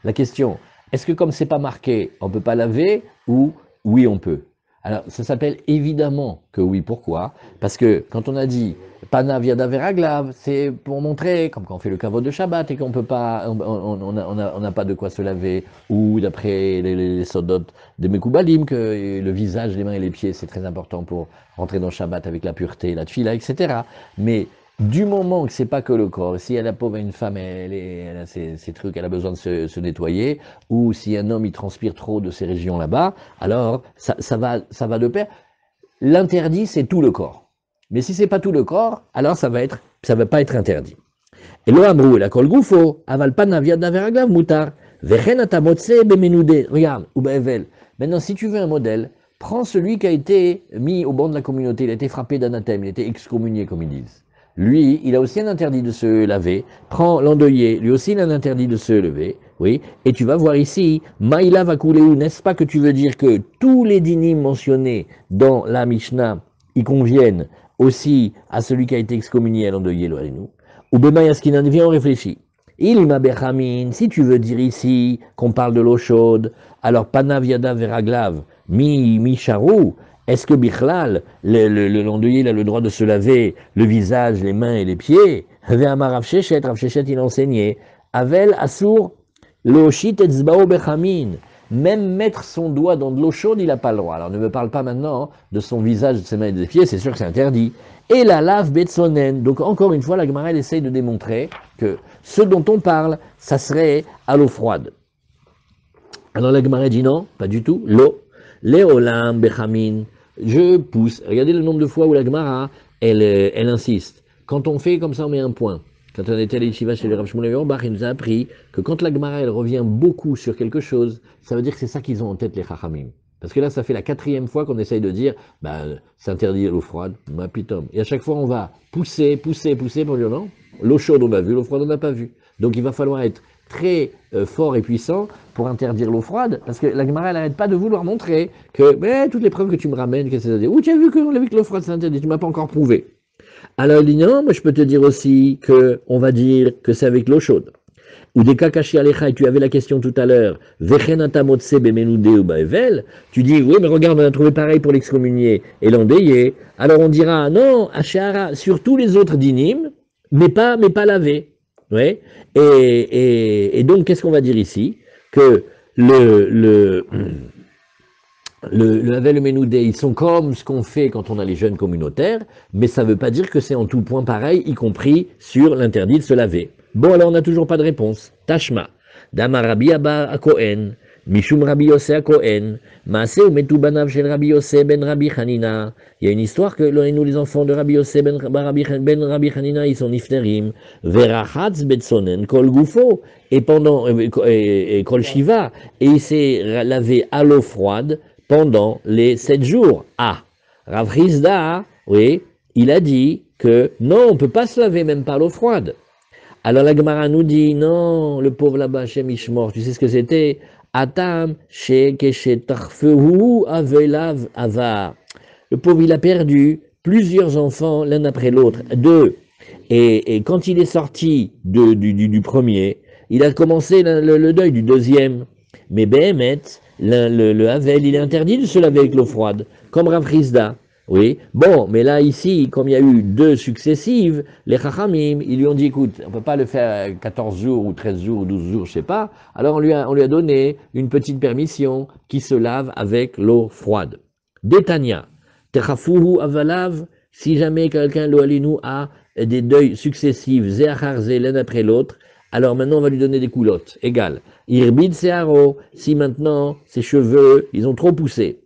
La question, est-ce que comme c'est pas marqué, on ne peut pas laver, ou oui, on peut? Alors, ça s'appelle évidemment que oui. Pourquoi? Parce que quand on a dit Pana viada veraglav, c'est pour montrer, comme quand on fait le kavod de Shabbat et qu'on peut pas, on n'a pas de quoi se laver, ou d'après les sodotes de Mekoubalim, que le visage, les mains et les pieds, c'est très important pour rentrer dans Shabbat avec la pureté, la tfila, etc. Mais du moment que c'est pas que le corps, si la pauvre une femme, elle a ses trucs, elle a besoin de se nettoyer, ou si un homme il transpire trop de ces régions là-bas, alors ça va de pair. L'interdit c'est tout le corps. Mais si c'est pas tout le corps, alors ça va pas être interdit. Et lo amrou la kol goufo, aval pan aviad naveraglav mutar, vechen atamotse bemenoude. Regarde, ou bevel. Maintenant, si tu veux un modèle, prends celui qui a été mis au banc de la communauté, il a été frappé d'anathème, il a été excommunié comme ils disent. Lui, il a aussi un interdit de se laver. Prends l'endeuillé, lui aussi il a un interdit de se lever. Oui, et tu vas voir ici, Maïla va couler où, n'est-ce pas que tu veux dire que tous les dynimes mentionnés dans la Mishnah, ils conviennent aussi à celui qui a été excommunié à l'endeuillé, nous. Ou Bemayaskinan, viens, on réfléchit. Il m'a bechamin, si tu veux dire ici qu'on parle de l'eau chaude, alors Panaviada Veraglav, mi charou, est-ce que Bichlal, l'endeuillé, il a le droit de se laver le visage, les mains et les pieds? Rav Shechet, il enseignait, Avel Assour, Loshit etzbao bechamin, même mettre son doigt dans de l'eau chaude, il n'a pas le droit. Alors ne me parle pas maintenant de son visage, de ses mains et de ses pieds, c'est sûr que c'est interdit. Et la lave betsonen, donc encore une fois, la Gemara elle essaye de démontrer que ce dont on parle, ça serait à l'eau froide. Alors la Gemara dit non, pas du tout, l'eau, léolam bechamin, je pousse. Regardez le nombre de fois où la Gemara, elle insiste. Quand on fait comme ça, on met un point. Quand on était à l'Yeshiva chez le Rav Shmuel Auerbach, il nous a appris que quand la Gemara elle revient beaucoup sur quelque chose, ça veut dire que c'est ça qu'ils ont en tête les Chachamim. Parce que là, ça fait la 4e fois qu'on essaye de dire, c'est interdit l'eau froide, ma pitom. Et à chaque fois, on va pousser pour dire non, l'eau chaude on a vu, l'eau froide on n'a pas vu. Donc il va falloir être très fort et puissant pour interdire l'eau froide, parce que la Gemara elle n'arrête pas de vouloir montrer que toutes les preuves que tu me ramènes, qu'est-ce que c'est-à-dire, où tu as vu que l'eau froide c'est interdit, tu m'as pas encore prouvé. Alors il dit non, moi je peux te dire aussi que on va dire que c'est avec l'eau chaude. Ou des kakashi alecha, et tu avais la question tout à l'heure, vechenata motse bemenoude ou baevel, tu dis oui mais regarde on a trouvé pareil pour l'excommunié et l'endeuillé, alors on dira non, ashara, sur tous les autres dinim, mais pas lavé. Ouais. Et donc qu'est-ce qu'on va dire ici? Que le Havel et le Ménoudé, ils sont comme ce qu'on fait quand on a les jeunes communautaires, mais ça ne veut pas dire que c'est en tout point pareil, y compris sur l'interdit de se laver. Bon, alors on n'a toujours pas de réponse. Tashma. Dama Rabbi Abba à Kohen, Mishum Rabbi Yossé à Kohen, Maase ou Metou Banav chez Rabbi Yossé ben Rabbi Hanina. Il y a une histoire que nous, les enfants de Rabbi Yossé ben Rabbi Hanina, ils sont nifterim. Verachatz betsonen kol gufo. Et pendant, et kol shiva, et il s'est lavé à l'eau froide pendant les 7 jours. Ah, Rav Hizda, oui, il a dit que non, on ne peut pas se laver même par l'eau froide. Alors la Gemara nous dit, non, le pauvre là-bas, Shem Ishmor, tu sais ce que c'était? Atam, Shekeshetarfehu Avelav Avar. Le pauvre, il a perdu plusieurs enfants l'un après l'autre, 2. Et quand il est sorti du premier, il a commencé le deuil du deuxième. Mais Behemet, le Havel, il est interdit de se laver avec l'eau froide, comme Rav Hizda. Oui, bon, mais là, ici, comme il y a eu 2 successives, les Chachamim, ils lui ont dit, écoute, on ne peut pas le faire 14 jours, ou 13 jours, ou 12 jours, je sais pas. Alors on lui a donné une petite permission qui se lave avec l'eau froide. Détania, Techafuhu Avalav, si jamais quelqu'un, l'Oalinu, a des deuils successifs, Zéachar Zé, l'un après l'autre, alors maintenant on va lui donner des coulottes, égal. Irbid Searo, si maintenant ses cheveux, ils ont trop poussé.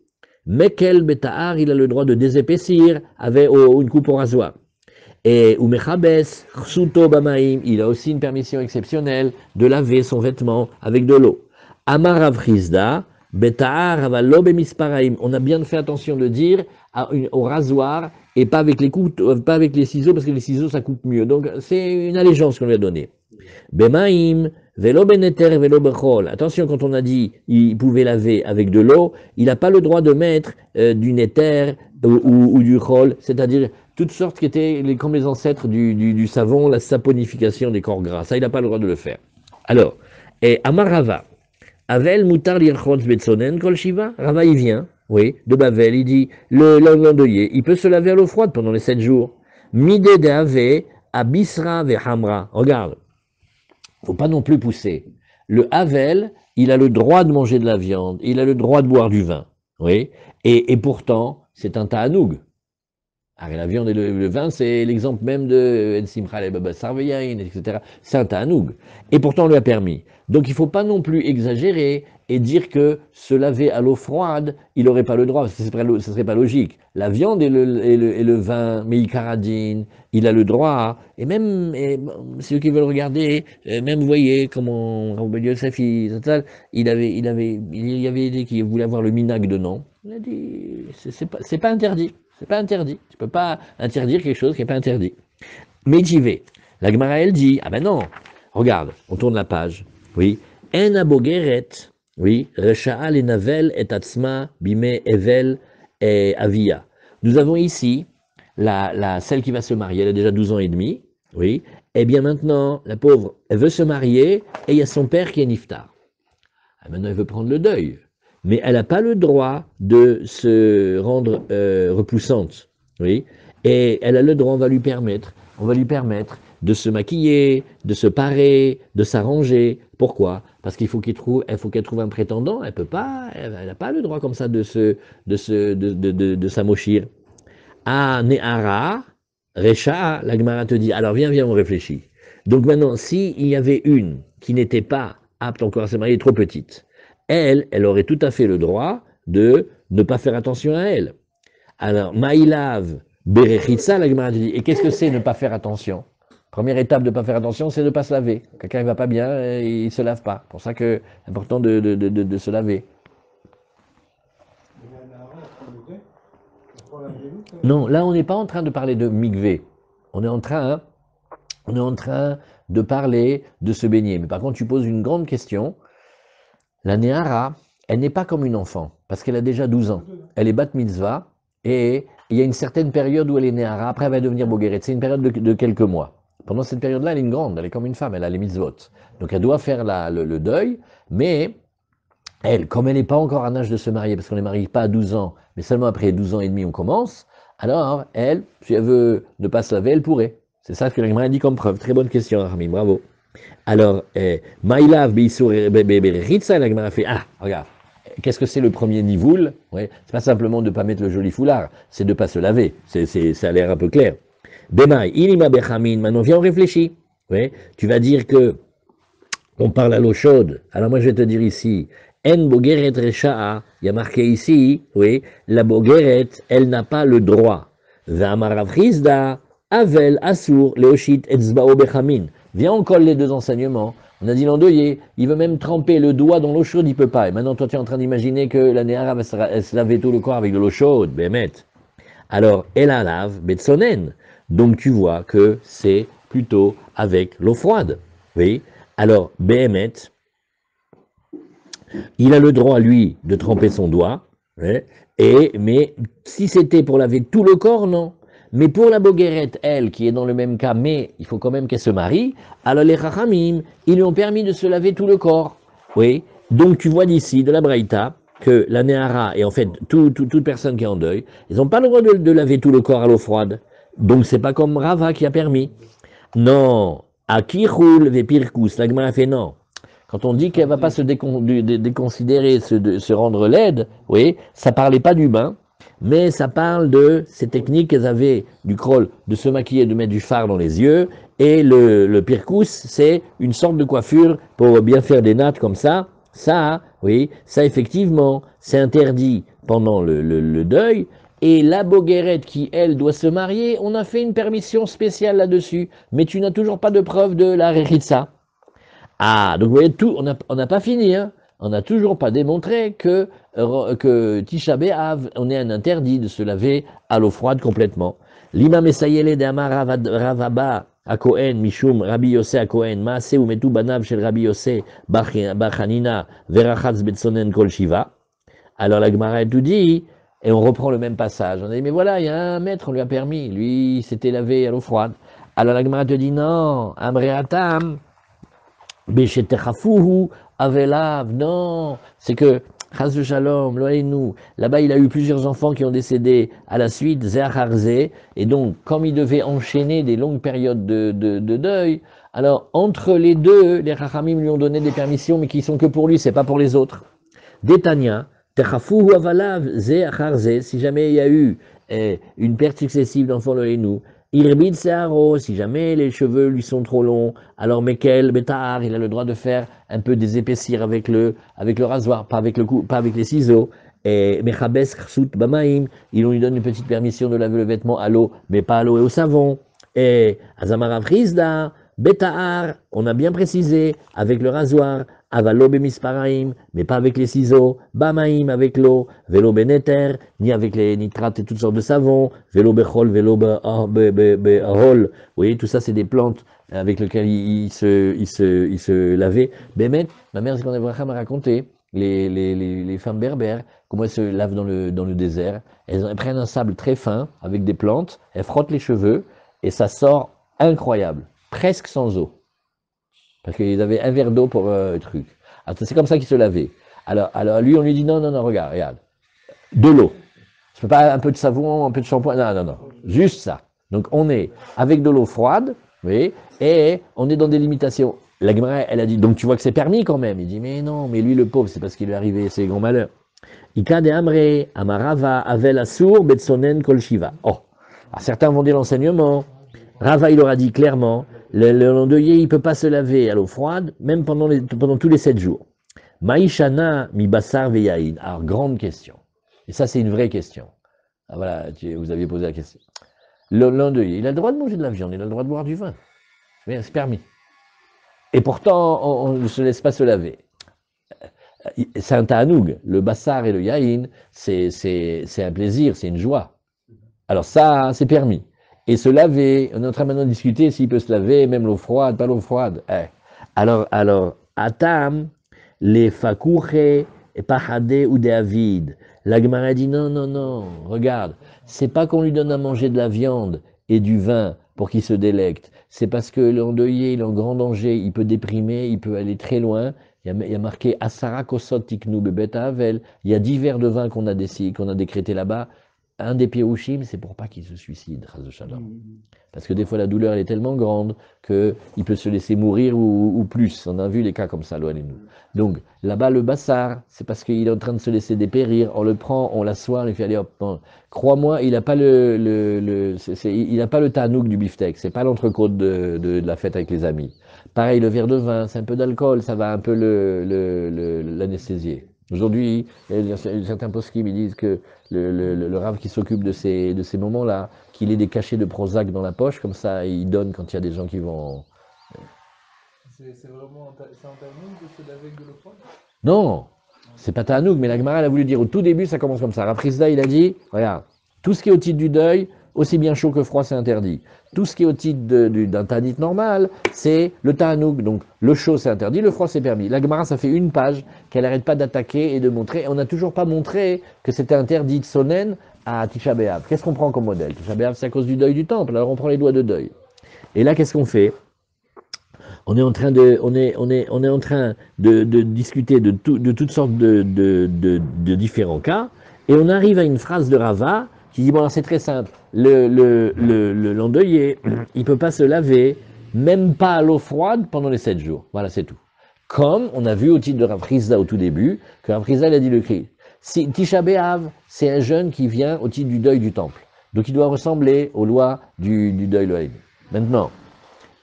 Mekel Betahar, il a le droit de désépaissir avec une coupe au rasoir. Et Umechabes, Chsuto Bamaim, il a aussi une permission exceptionnelle de laver son vêtement avec de l'eau. Amar Avrizda, Betahar Avalo Bemisparaim. On a bien fait attention de dire au rasoir et pas avec pas avec les ciseaux, parce que les ciseaux ça coupe mieux. Donc c'est une allégeance qu'on lui a donnée. Bemaim, velo beneter, velo bechol. Attention, quand on a dit il pouvait laver avec de l'eau, il n'a pas le droit de mettre du néter ou du chol, c'est-à-dire toutes sortes qui étaient comme les ancêtres du savon, la saponification des corps gras. Ça, il n'a pas le droit de le faire. Alors, et Amarava, Avel mutar lirchotz betsonen kol shiva. Rava, il vient, oui, de Bavel, il dit, l'endeuillé, il peut se laver à l'eau froide pendant les 7 jours. Mide de ave, abisra ve hamra. Regarde. Faut pas non plus pousser. Le Havel, il a le droit de manger de la viande, il a le droit de boire du vin, oui, et pourtant, c'est un ta'anoug. La viande et le vin, c'est l'exemple même de Ensimcha le Baba Sarveyain, etc. C'est un ta'anoug. Et pourtant, on lui a permis. Donc, il ne faut pas non plus exagérer et dire que se laver à l'eau froide, il n'aurait pas le droit, ce ne serait pas logique. La viande et le vin, Meikaradine, il a le droit. Et même, ceux qui veulent regarder, même vous voyez comment Rabbi Yosef, il y avait des qui voulaient avoir le minag de nom. Il a dit, c'est pas interdit. C'est pas interdit. Tu peux pas interdire quelque chose qui n'est pas interdit. Mais j'y vais. La Gemara, elle dit, ah ben non, regarde, on tourne la page. Oui. En abogeret, oui, resha'a le navel et atzma bime evel et avia. Nous avons ici celle qui va se marier, elle a déjà 12 ans et demi, oui. Et bien maintenant, la pauvre, elle veut se marier et il y a son père qui est niftar. Ah, maintenant, elle veut prendre le deuil. Mais elle n'a pas le droit de se rendre repoussante, oui. Et elle a le droit, on va lui permettre de se maquiller, de se parer, de s'arranger. Pourquoi? Parce qu'il faut qu'elle trouve un prétendant. Elle n'a pas le droit comme ça de s'amochir. Ah, Nehara, Recha, la Gemara te dit, alors viens, on réfléchit. Donc maintenant, s'il y avait une qui n'était pas apte encore à se marier, trop petite, elle aurait tout à fait le droit de ne pas faire attention à elle. Alors, Maïlav, Berechitsa, la Gemara te dit, et qu'est-ce que c'est ne pas faire attention? Première étape de ne pas faire attention, c'est de ne pas se laver. Quelqu'un ne va pas bien, il ne se lave pas. C'est pour ça que c'est important de se laver. Non, là, on n'est pas en train de parler de mikvé. On est en train de parler de se baigner. Mais par contre, tu poses une grande question. La Nehara, elle n'est pas comme une enfant, parce qu'elle a déjà 12 ans. Elle est bat mitzvah, et il y a une certaine période où elle est Nehara, après elle va devenir Bogeret. C'est une période de quelques mois. Pendant cette période-là, elle est une grande, elle est comme une femme, elle a les mitzvot. Donc elle doit faire le deuil, mais elle, comme elle n'est pas encore en âge de se marier, parce qu'on ne les marie pas à 12 ans, mais seulement après 12 ans et demi on commence, alors elle, si elle veut ne pas se laver, elle pourrait. C'est ça que la Gemara dit comme preuve. Très bonne question, Armin, bravo. Alors, Maïlav, Ritza, la Gemara fait, ah, regarde, qu'est-ce que c'est le premier nivoul? Ouais, c'est pas simplement de ne pas mettre le joli foulard, c'est de ne pas se laver. Ça a l'air un peu clair. Bemaï, Ilima Bechamin, maintenant viens, on réfléchit. Ouais, tu vas dire que on parle à l'eau chaude. Alors moi je vais te dire ici, En Bogeret Resha'a, il y a marqué ici, oui, la Bogeret, elle n'a pas le droit. V'amarav Avel, Asur, Leoshit, Etzbao Bechamin. Viens, on colle les deux enseignements. On a dit l'endeuillé, il veut même tremper le doigt dans l'eau chaude, il ne peut pas. Et maintenant, toi, tu es en train d'imaginer que la Néhara va se laver tout le corps avec de l'eau chaude, Bémet. Alors, elle la lave, Betsonen. Donc, tu vois que c'est plutôt avec l'eau froide. Oui. Alors, Bémet, il a le droit, lui, de tremper son doigt. Ouais, mais si c'était pour laver tout le corps, non. Mais pour la Boguerette, elle, qui est dans le même cas, mais il faut quand même qu'elle se marie, alors les Chachamim, ils lui ont permis de se laver tout le corps. Oui, donc tu vois d'ici, de la Braïta, que la Néhara, et en fait toute personne qui est en deuil, ils n'ont pas le droit de laver tout le corps à l'eau froide. Donc c'est pas comme Rava qui a permis. Non, à Kiroul Vepirkus, la Gemara fait non. Quand on dit qu'elle ne va pas se déconsidérer, se rendre laide, oui, ça ne parlait pas du bain, mais ça parle de ces techniques qu'elles avaient du krol, de se maquiller, de mettre du fard dans les yeux, Et le pirkous, c'est une sorte de coiffure pour bien faire des nattes comme ça. Ça, oui, ça effectivement, c'est interdit pendant le deuil. Et la boguerette qui, elle, doit se marier, on a fait une permission spéciale là-dessus. Mais tu n'as toujours pas de preuve de la réritza. Ah, donc vous voyez, tout, on n'a pas fini, hein. On n'a toujours pas démontré que Tisha B'Av, on est un interdit de se laver à l'eau froide complètement. L'imam Essayele de Amar Ravaba à Kohen, Mishum, Rabbi Yossé à Kohen, Maase ou Metu Banav shel Rabbi Yossé, Bachanina, Verachatz Betsonen Kol Shiva. Alors la Gemara tout dit, et on reprend le même passage. On dit, mais voilà, il y a un maître, on lui a permis, lui, il s'était lavé à l'eau froide. Alors la Gemara te dit, non, Amreatam, Beshetechafuhu Avelav, non, c'est que, Chaz de Shalom, nous, là-bas il a eu plusieurs enfants qui ont décédé à la suite, Zéacharze, et donc, comme il devait enchaîner des longues périodes de deuil, alors entre les deux, les Chachamim lui ont donné des permissions, mais qui sont que pour lui, c'est pas pour les autres. Détania, Techafuhu Avalav, Zéacharze, si jamais il y a eu une perte successive d'enfants nous, Irbid Searo, si jamais les cheveux lui sont trop longs, alors Mekel, Betahar, il a le droit de faire un peu des épaissir avec le rasoir, pas avec les ciseaux. Et Mechabes Khsut Bamaim, il lui donne une petite permission de laver le vêtement à l'eau, mais pas à l'eau et au savon. Et Azamara Frisda, Betahar, on a bien précisé, avec le rasoir. Avalo bemisparaim, mais pas avec les ciseaux, bamaim avec l'eau, vélo beneter, ni avec les nitrates et toutes sortes de savons, vélo bechol, vélo behol. Vous voyez, tout ça, c'est des plantes avec lesquelles il se lavait. Bémet, ma mère Zikon Avraham m'a raconté, les femmes berbères, comment elles se lavent dans le désert. Elles prennent un sable très fin avec des plantes, elles frottent les cheveux, et ça sort incroyable, presque sans eau. Parce qu'ils avaient un verre d'eau pour le truc. C'est comme ça qu'ils se lavaient. Alors lui, on lui dit non, regarde. De l'eau. Je peux pas un peu de savon, un peu de shampoing. Non. Juste ça. Donc on est avec de l'eau froide, oui, et on est dans des limitations. La Gemara, elle a dit, donc tu vois que c'est permis quand même. Il dit, mais non, mais lui, le pauvre, c'est parce qu'il lui est arrivé ses grands malheurs. Ika de Amre, Amarava, Avel Asur, Betsonen Kol Shiva. Oh. Alors, certains vont dire l'enseignement. Rava, il leur a dit clairement, le endeuillé, il ne peut pas se laver à l'eau froide, même pendant tous les 7 jours. Maïshana mi basar veyaïn. Alors, grande question. Et ça, c'est une vraie question. Ah, voilà, vous aviez posé la question. L'endeuillé, il a le droit de manger de la viande, il a le droit de boire du vin. C'est permis. Et pourtant, on ne se laisse pas se laver. C'est un ta'anoug. Le bassar et le yaïn, c'est un plaisir, c'est une joie. Alors ça, c'est permis. Et se laver, on est en train maintenant de discuter s'il peut se laver, même l'eau froide, pas l'eau froide. Alors, Atam, les fakouche, et pahade ou David. La Gemara dit non, regarde, c'est pas qu'on lui donne à manger de la viande et du vin pour qu'il se délecte. C'est parce que l'endeuillé, il est en grand danger, il peut déprimer, il peut aller très loin. Il y a marqué Asara Kosot Tiknu Bebet Havel. Il y a 10 verres de vin qu'on a décrété là-bas. Un des Pirouchim, c'est pour pas qu'il se suicide, Chaz de Shalom. Parce que des fois, la douleur elle est tellement grande qu'il peut se laisser mourir ou plus. On a vu les cas comme ça, loin de nous. Donc, là-bas, le bassar, c'est parce qu'il est en train de se laisser dépérir. On le prend, on l'assoit, on lui fait aller hop. Crois-moi, il n'a pas il n'a pas le tanouk du beefsteak. C'est pas l'entrecôte de la fête avec les amis. Pareil, le verre de vin, c'est un peu d'alcool, ça va un peu l'anesthésier. Aujourd'hui, il y a certains poskim, ils disent que le rave qui s'occupe de ces moments-là, qu'il ait des cachets de Prozac dans la poche, comme ça, il donne quand il y a des gens qui vont... C'est vraiment c'est un ta'anoug de se laver avec de l'eau froide? Non, c'est pas ta'anoug, mais la Gemara, elle a voulu dire au tout début, ça commence comme ça. Rav Chisda, il a dit, regarde, tout ce qui est au titre du deuil, aussi bien chaud que froid, c'est interdit. Tout ce qui est au titre d'un ta'anit normal, c'est le ta'anoug. Donc le chaud, c'est interdit, le froid, c'est permis. La Gemara, ça fait une page qu'elle n'arrête pas d'attaquer et de montrer. Et on n'a toujours pas montré que c'était interdit de sonen à Tisha B'Av. Qu'est-ce qu'on prend comme modèle? Tisha B'Av, c'est à cause du deuil du temple. Alors on prend les doigts de deuil. Et là, qu'est-ce qu'on fait? On est en train de discuter de toutes sortes de différents cas. Et on arrive à une phrase de Rava qui dit, bon, alors c'est très simple, l'endeuillé, il ne peut pas se laver, même pas à l'eau froide, pendant les 7 jours. Voilà, c'est tout. Comme on a vu au titre de Rav Chisda au tout début, que Rav Chisda a dit le cri. Si Tisha B'Av, c'est un jeune qui vient au titre du deuil du temple. Donc il doit ressembler aux lois du deuil loïd. Maintenant,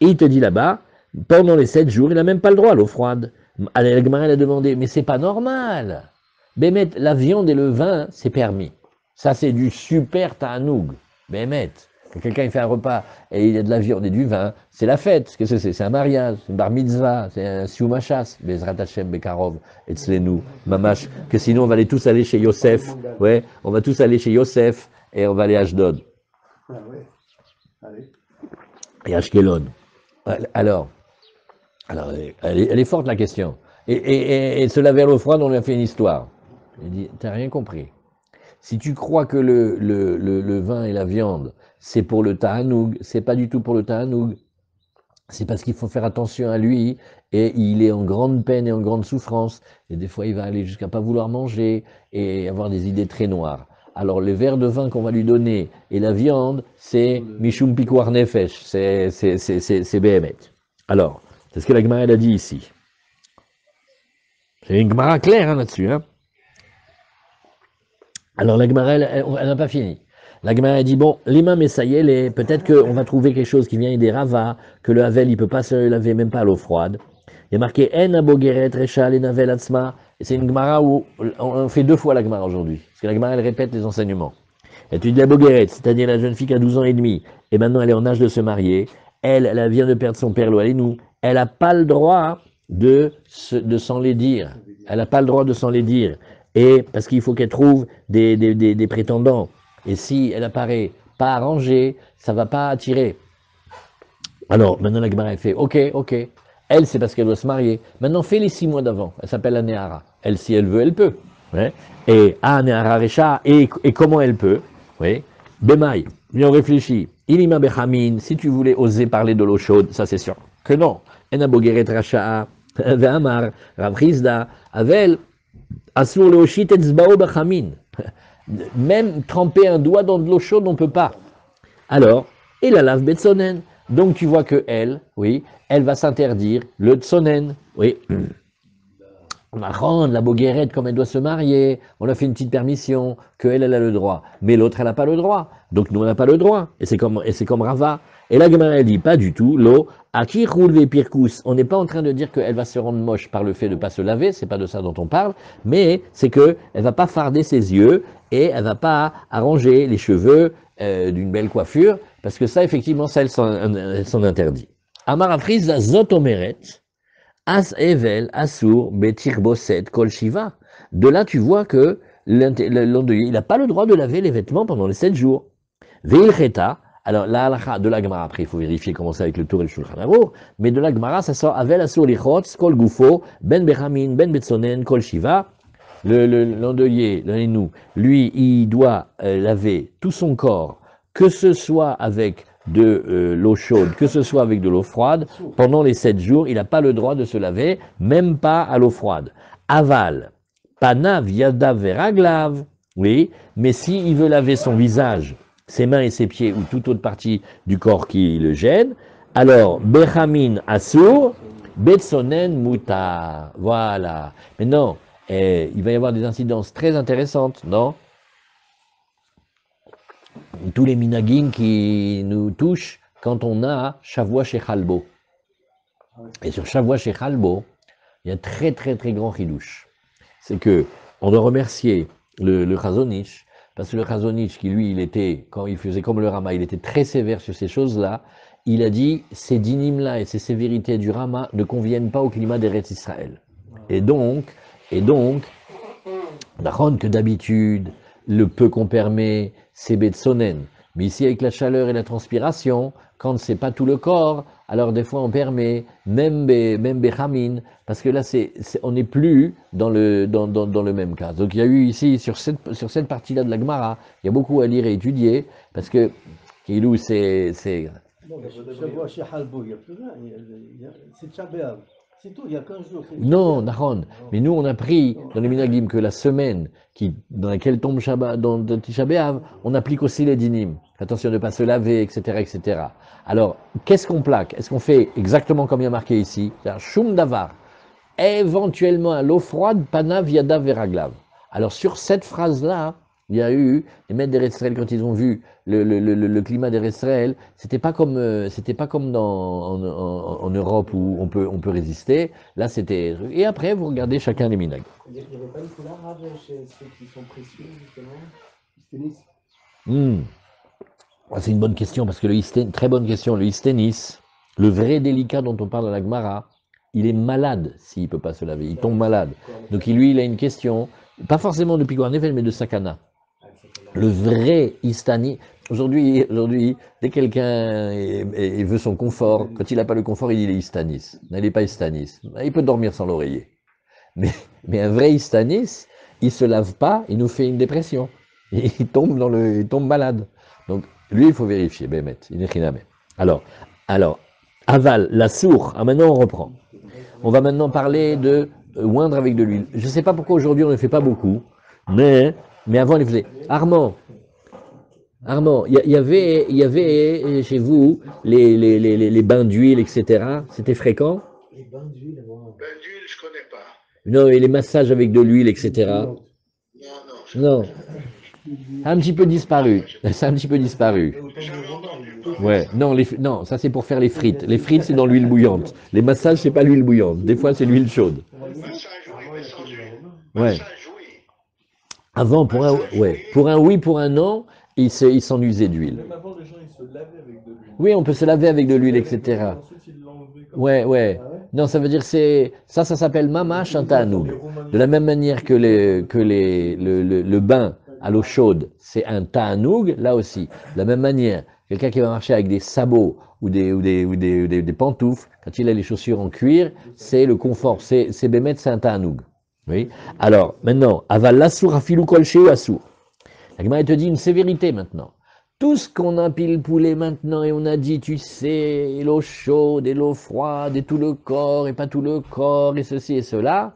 Et il te dit là-bas, pendant les 7 jours, il n'a même pas le droit à l'eau froide. Alors, la Gemara, elle a demandé, mais c'est pas normal. Bémet, la viande et le vin, c'est permis. Ça, c'est du super ta'anoug. Bémet, quand quelqu'un il fait un repas et il y a de la viande et du vin, c'est la fête. Qu'est-ce que c'est? C'est un mariage, une bar mitzvah, c'est un siumachas. Bezrat Hashem Bekarov, etzlenu, mamash. Que sinon, on va tous aller chez Yosef. Ouais, on va tous aller chez Yosef et on va aller à Ashdod. Ah ouais. Allez. Et Ashkelon. Alors, elle est forte la question. Et se laver à l'eau froide, on lui a fait une histoire. Il dit, t'as rien compris. Si tu crois que le vin et la viande, c'est pour le ta'anoug, c'est pas du tout pour le ta'anoug. C'est parce qu'il faut faire attention à lui et il est en grande peine et en grande souffrance. Et des fois, il va aller jusqu'à pas vouloir manger et avoir des idées très noires. Alors, le verre de vin qu'on va lui donner et la viande, c'est Mishum Pikuar Nefesh, c'est Behemet. Alors, c'est ce que la Gemara a dit ici. C'est une Gemara claire là-dessus. Hein. Alors, la Gemara, elle n'a pas fini. La Gemara a dit, bon, l'imam Essayel, et peut-être qu'on va trouver quelque chose qui vient des Rava, que le Havel, il ne peut pas se laver même pas à l'eau froide. Il y a marqué En abogeret recha lenavel atzma. Et c'est une Gemara où on fait 2 fois la Gemara aujourd'hui. Parce que la Gemara, elle répète les enseignements. Et tu dis la bogeret, c'est-à-dire la jeune fille qui a 12 ans et demi, et maintenant elle est en âge de se marier. Elle vient de perdre son père, nous. Elle n'a pas le droit de s'enlaidir. Elle n'a pas le droit de s'enlaidir. Et parce qu'il faut qu'elle trouve des prétendants. Et si elle apparaît pas arrangée, ça va pas attirer. Alors, maintenant la Gemara, elle fait, ok. Elle, c'est parce qu'elle doit se marier. Maintenant, fais les 6 mois d'avant. Elle s'appelle la Néhara. Elle, si elle veut, elle peut. Ouais. Et Néhara Recha, et comment elle peut? Oui. Bemaï, on réfléchit. Ilima Bechamin, si tu voulais oser parler de l'eau chaude, ça c'est sûr que non. Ena Bogeret Racha, Ve'amar, Rav Chizda, Avel, Asur Leoshit Etzbao Bechamin. Même tremper un doigt dans de l'eau chaude, on ne peut pas. Alors, et la lave betsonen. Donc tu vois que elle, oui, elle va s'interdire le tsonen. Oui. On va rendre la boguerette comme elle doit se marier. On a fait une petite permission qu'elle, elle a le droit. Mais l'autre, elle n'a pas le droit. Donc nous, on n'a pas le droit. Et c'est comme Rava. Et la Gemara, elle dit pas du tout. L'eau, aki roulve pirkus. On n'est pas en train de dire qu'elle va se rendre moche par le fait de ne pas se laver. C'est pas de ça dont on parle. Mais c'est que elle va pas farder ses yeux et elle va pas arranger les cheveux d'une belle coiffure. Parce que ça, effectivement, ça, elle s'en interdit. Amar Afriz zotomeret. As Evel, Asur, Betir Boset, Kol Shiva. De là, tu vois que l'endeuillé, il n'a pas le droit de laver les vêtements pendant les 7 jours. Veil Cheta, alors la halakha de la Gemara, après il faut vérifier comment c'est avec le Tour et le Shulchan Aruch, mais de la Gemara, ça sort Avel, Asur, Lichotz, Kol Gufo, Ben Bechamin, Ben Betsonen, Kol Shiva. L'endeuillé, lui, il doit laver tout son corps, que ce soit avec de l'eau chaude, que ce soit avec de l'eau froide, pendant les 7 jours, il n'a pas le droit de se laver, même pas à l'eau froide. Aval, panav yadav veraglav, oui, mais s'il veut laver son visage, ses mains et ses pieds, ou toute autre partie du corps qui le gêne, alors, bechamin asur, betsonen mutar, voilà. Maintenant, il va y avoir des incidences très intéressantes, non? Tous les minagim qui nous touchent quand on a Shavua Shechalbo. Et sur Shavua Shechalbo, il y a un très très très grand chidouche. C'est que on doit remercier le Chazonich, parce que le Chazonich, qui lui, il était, quand il faisait comme le Rama, il était très sévère sur ces choses-là. Il a dit, ces dinim-là et ces sévérités du Rama ne conviennent pas au climat d'Eretz Israël. Et donc, d'achon que d'habitude, le peu qu'on permet, c'est betsonen. Mais ici, avec la chaleur et la transpiration, quand c'est pas tout le corps, alors des fois on permet, même bechamin, parce que là, on n'est plus dans le même cas. Donc il y a eu ici, sur cette partie-là de la Gemara, il y a beaucoup à lire et étudier, parce que, Kilou, c'est... Shavua chez Halbo, il n'y a plus rien. C'est Tchabéav. C'est tout, il y a 15 jours. Non, Nahon. Mais nous, on a pris dans les Minagim que la semaine dans laquelle tombe dans Tisha B'Av, on applique aussi les dinim. Attention de ne pas se laver, etc., etc. Alors, qu'est-ce qu'on plaque? Est-ce qu'on fait exactement comme il y a marqué ici? C'est-à-dire, Shum Davar. Éventuellement, à l'eau froide, Panav Yadav Veraglav. Alors, sur cette phrase-là, Il y a eu, les maîtres d'Eretz Israël, quand ils ont vu le climat d'Eretz Israël, c'était pas comme en Europe où on peut résister. Là, c'était. Et après, vous regardez chacun les minags. Il n'y avait pas une couleur rare chez ceux qui sont précieux, justement? Tennis. Ah, c'est une bonne question parce que très bonne question. Le hysténis, le vrai délicat dont on parle dans la Gemara, il est malade s'il ne peut pas se laver. Il tombe malade. Donc lui, il a une question, pas forcément de Pigouar Nefesh, mais de Sakana. Le vrai hystani. Aujourd'hui, dès que quelqu'un veut son confort, quand il n'a pas le confort, il dit il est histanis. Non, il n'est pas histanis. Il peut dormir sans l'oreiller. Mais un vrai histanis, il se lave pas, il nous fait une dépression. Il tombe malade. Donc, lui, il faut vérifier. Bémet, il est chiname. Alors, aval, la sourd. Ah, maintenant, on reprend. On va maintenant parler de oindre avec de l'huile. Je ne sais pas pourquoi aujourd'hui on ne fait pas beaucoup, mais avant on les faisait. Armand, il y avait chez vous les bains d'huile, etc. C'était fréquent? Les bains d'huile, moi. Ben, d'huile, je connais pas. Non, et les massages avec de l'huile, etc. Non, Non, ça a un petit peu disparu. Ça a un petit peu disparu. j'ai jamais entendu. Ouais, non, ça c'est pour faire les frites. Les frites c'est dans l'huile bouillante. Les massages c'est pas l'huile bouillante. Des fois c'est l'huile chaude. Massage, oui, mais sans huile. Ouais. Massage, oui. Avant, pour un oui, pour un non, ils s'en usaient d'huile. Même avant, les gens, ils se lavaient avec de l'huile. Oui, on peut se laver avec de l'huile, etc. Ensuite, ils l'enlevaient comme Ouais. Non, ça veut dire ça s'appelle mamash un ta'anoug. De la même manière que le bain à l'eau chaude, c'est un ta'anoug, là aussi. De la même manière, quelqu'un qui va marcher avec des sabots ou des pantoufles, quand il a les chaussures en cuir, c'est le confort, c'est bémet, c'est un ta'anoug. Oui. Alors, maintenant, aval l'assour afilou kolché ou assour. La Gemara te dit une sévérité maintenant. Tout ce qu'on a pile poulet maintenant et on a dit, tu sais, l'eau chaude et l'eau froide et tout le corps et pas tout le corps et ceci et cela,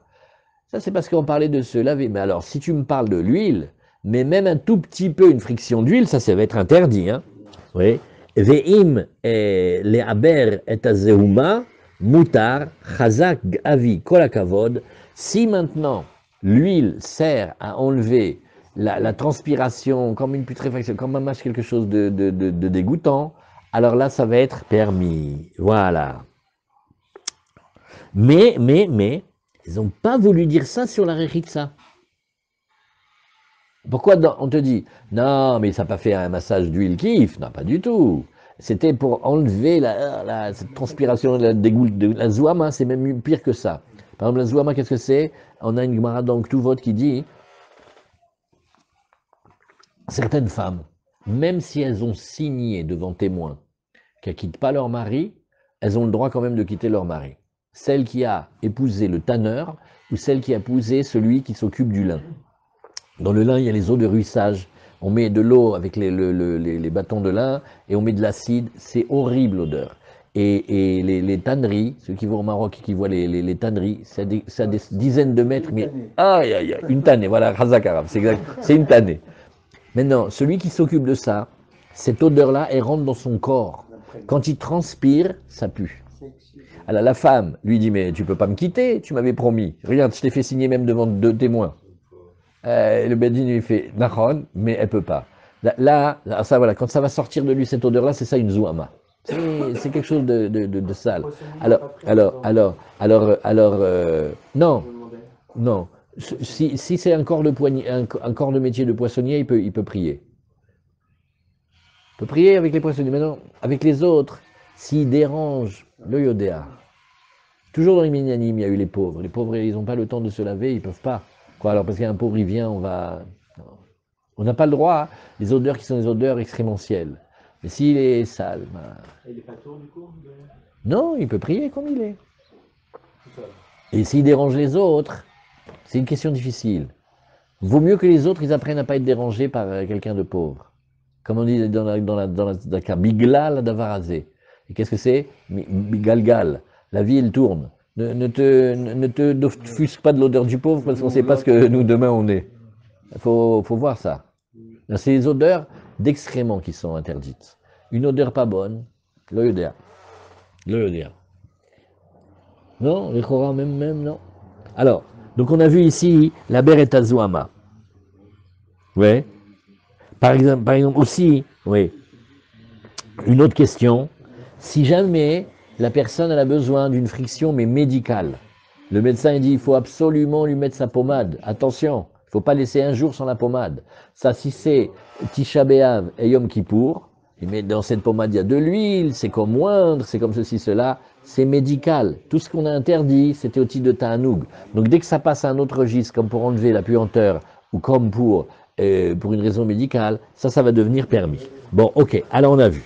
ça c'est parce qu'on parlait de se laver. Mais alors, si tu me parles de l'huile, mais même un tout petit peu une friction d'huile, ça va être interdit. Hein. Oui. Ve'im le aber et azehuma mutar chazak avi kolakavod. Si maintenant l'huile sert à enlever la transpiration comme une putréfaction, comme un quelque chose de dégoûtant, alors là ça va être permis. Voilà. Mais, ils n'ont pas voulu dire ça sur la Rechitsa. Pourquoi on te dit, non, mais ça n'a pas fait un massage d'huile kiff? Non, pas du tout. C'était pour enlever cette transpiration, la dégoût de la zouama, c'est même pire que ça. Par exemple, la zouama, qu'est-ce que c'est? On a une Gemara dans Ktuvot qui dit, certaines femmes, même si elles ont signé devant témoins qu'elles ne quittent pas leur mari, elles ont le droit quand même de quitter leur mari. Celle qui a épousé le tanneur ou celle qui a épousé celui qui s'occupe du lin. Dans le lin, il y a les eaux de ruissage. On met de l'eau avec les bâtons de lin et on met de l'acide. C'est horrible l'odeur. Et les tanneries, ceux qui vont au Maroc et qui voient les tanneries, ça a des dizaines de mètres. Mais aïe, une tannée, voilà, Razak Arab, c'est exact, c'est une tannée. Maintenant, celui qui s'occupe de ça, cette odeur-là, elle rentre dans son corps. Quand il transpire, ça pue. Alors la femme lui dit, mais tu peux pas me quitter, tu m'avais promis. Regarde, je t'ai fait signer même devant 2 témoins. Le Bedin lui fait, Nahon, mais elle peut pas. Là, ça voilà, quand ça va sortir de lui cette odeur-là, c'est ça une zouama. C'est quelque chose de sale. Non. Si c'est un corps de métier de poissonnier, il peut prier. Il peut prier avec les poissonniers. Maintenant, avec les autres, s'il dérange le yodéa. Toujours dans les minyanim, il y a eu les pauvres. Les pauvres, ils n'ont pas le temps de se laver, ils peuvent pas. Quoi, alors parce qu'un pauvre, il vient, on n'a pas le droit. Hein. Les odeurs qui sont des odeurs excrémentielles. Mais s'il est sale, Il n'est pas tour du coup non, il peut prier comme il est. Et s'il dérange les autres, c'est une question difficile. Vaut mieux que les autres, ils apprennent à ne pas être dérangés par quelqu'un de pauvre. Comme on dit dans la cas, Biglal Davarazé. Et qu'est-ce que c'est? Bigalgal. La vie, elle tourne. Ne te offusque pas de l'odeur du pauvre parce qu'on ne sait pas ce que nous demain on est. Il faut voir ça. C'est les odeurs d'excréments qui sont interdites. Une odeur pas bonne, l'odeur. Non, les chora même, non. Alors, donc on a vu ici la Beret Azouama. Ouais. Par exemple aussi, oui, une autre question, si jamais la personne elle a besoin d'une friction mais médicale, le médecin il dit il faut absolument lui mettre sa pommade, attention, il ne faut pas laisser un jour sans la pommade. Ça si c'est Tisha B'Av et Yom Kippour, il met dans cette pommade il y a de l'huile, c'est comme moindre, c'est comme ceci, cela, c'est médical. Tout ce qu'on a interdit, c'était au titre de Ta'anoug. Donc dès que ça passe à un autre registre, comme pour enlever la puanteur ou comme pour une raison médicale, ça va devenir permis. Bon, ok, alors on a vu.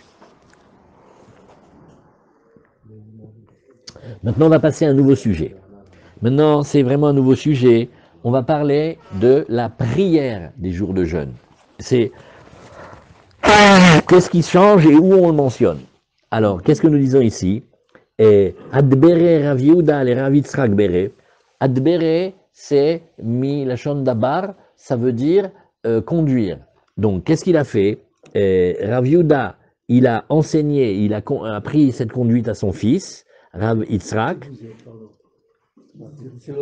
Maintenant, on va passer à un nouveau sujet. Maintenant, c'est vraiment un nouveau sujet. On va parler de la prière des jours de jeûne. C'est qu'est-ce qui change et où on le mentionne. Alors, qu'est-ce que nous disons ici? Adbere Rav Yehuda le Rav Yitzchak Bere. Adbere, c'est mi lachon dabar, ça veut dire conduire. Donc, qu'est-ce qu'il a fait? Rav Yehuda, il a enseigné, il a appris cette conduite à son fils, Rav Yitzchak.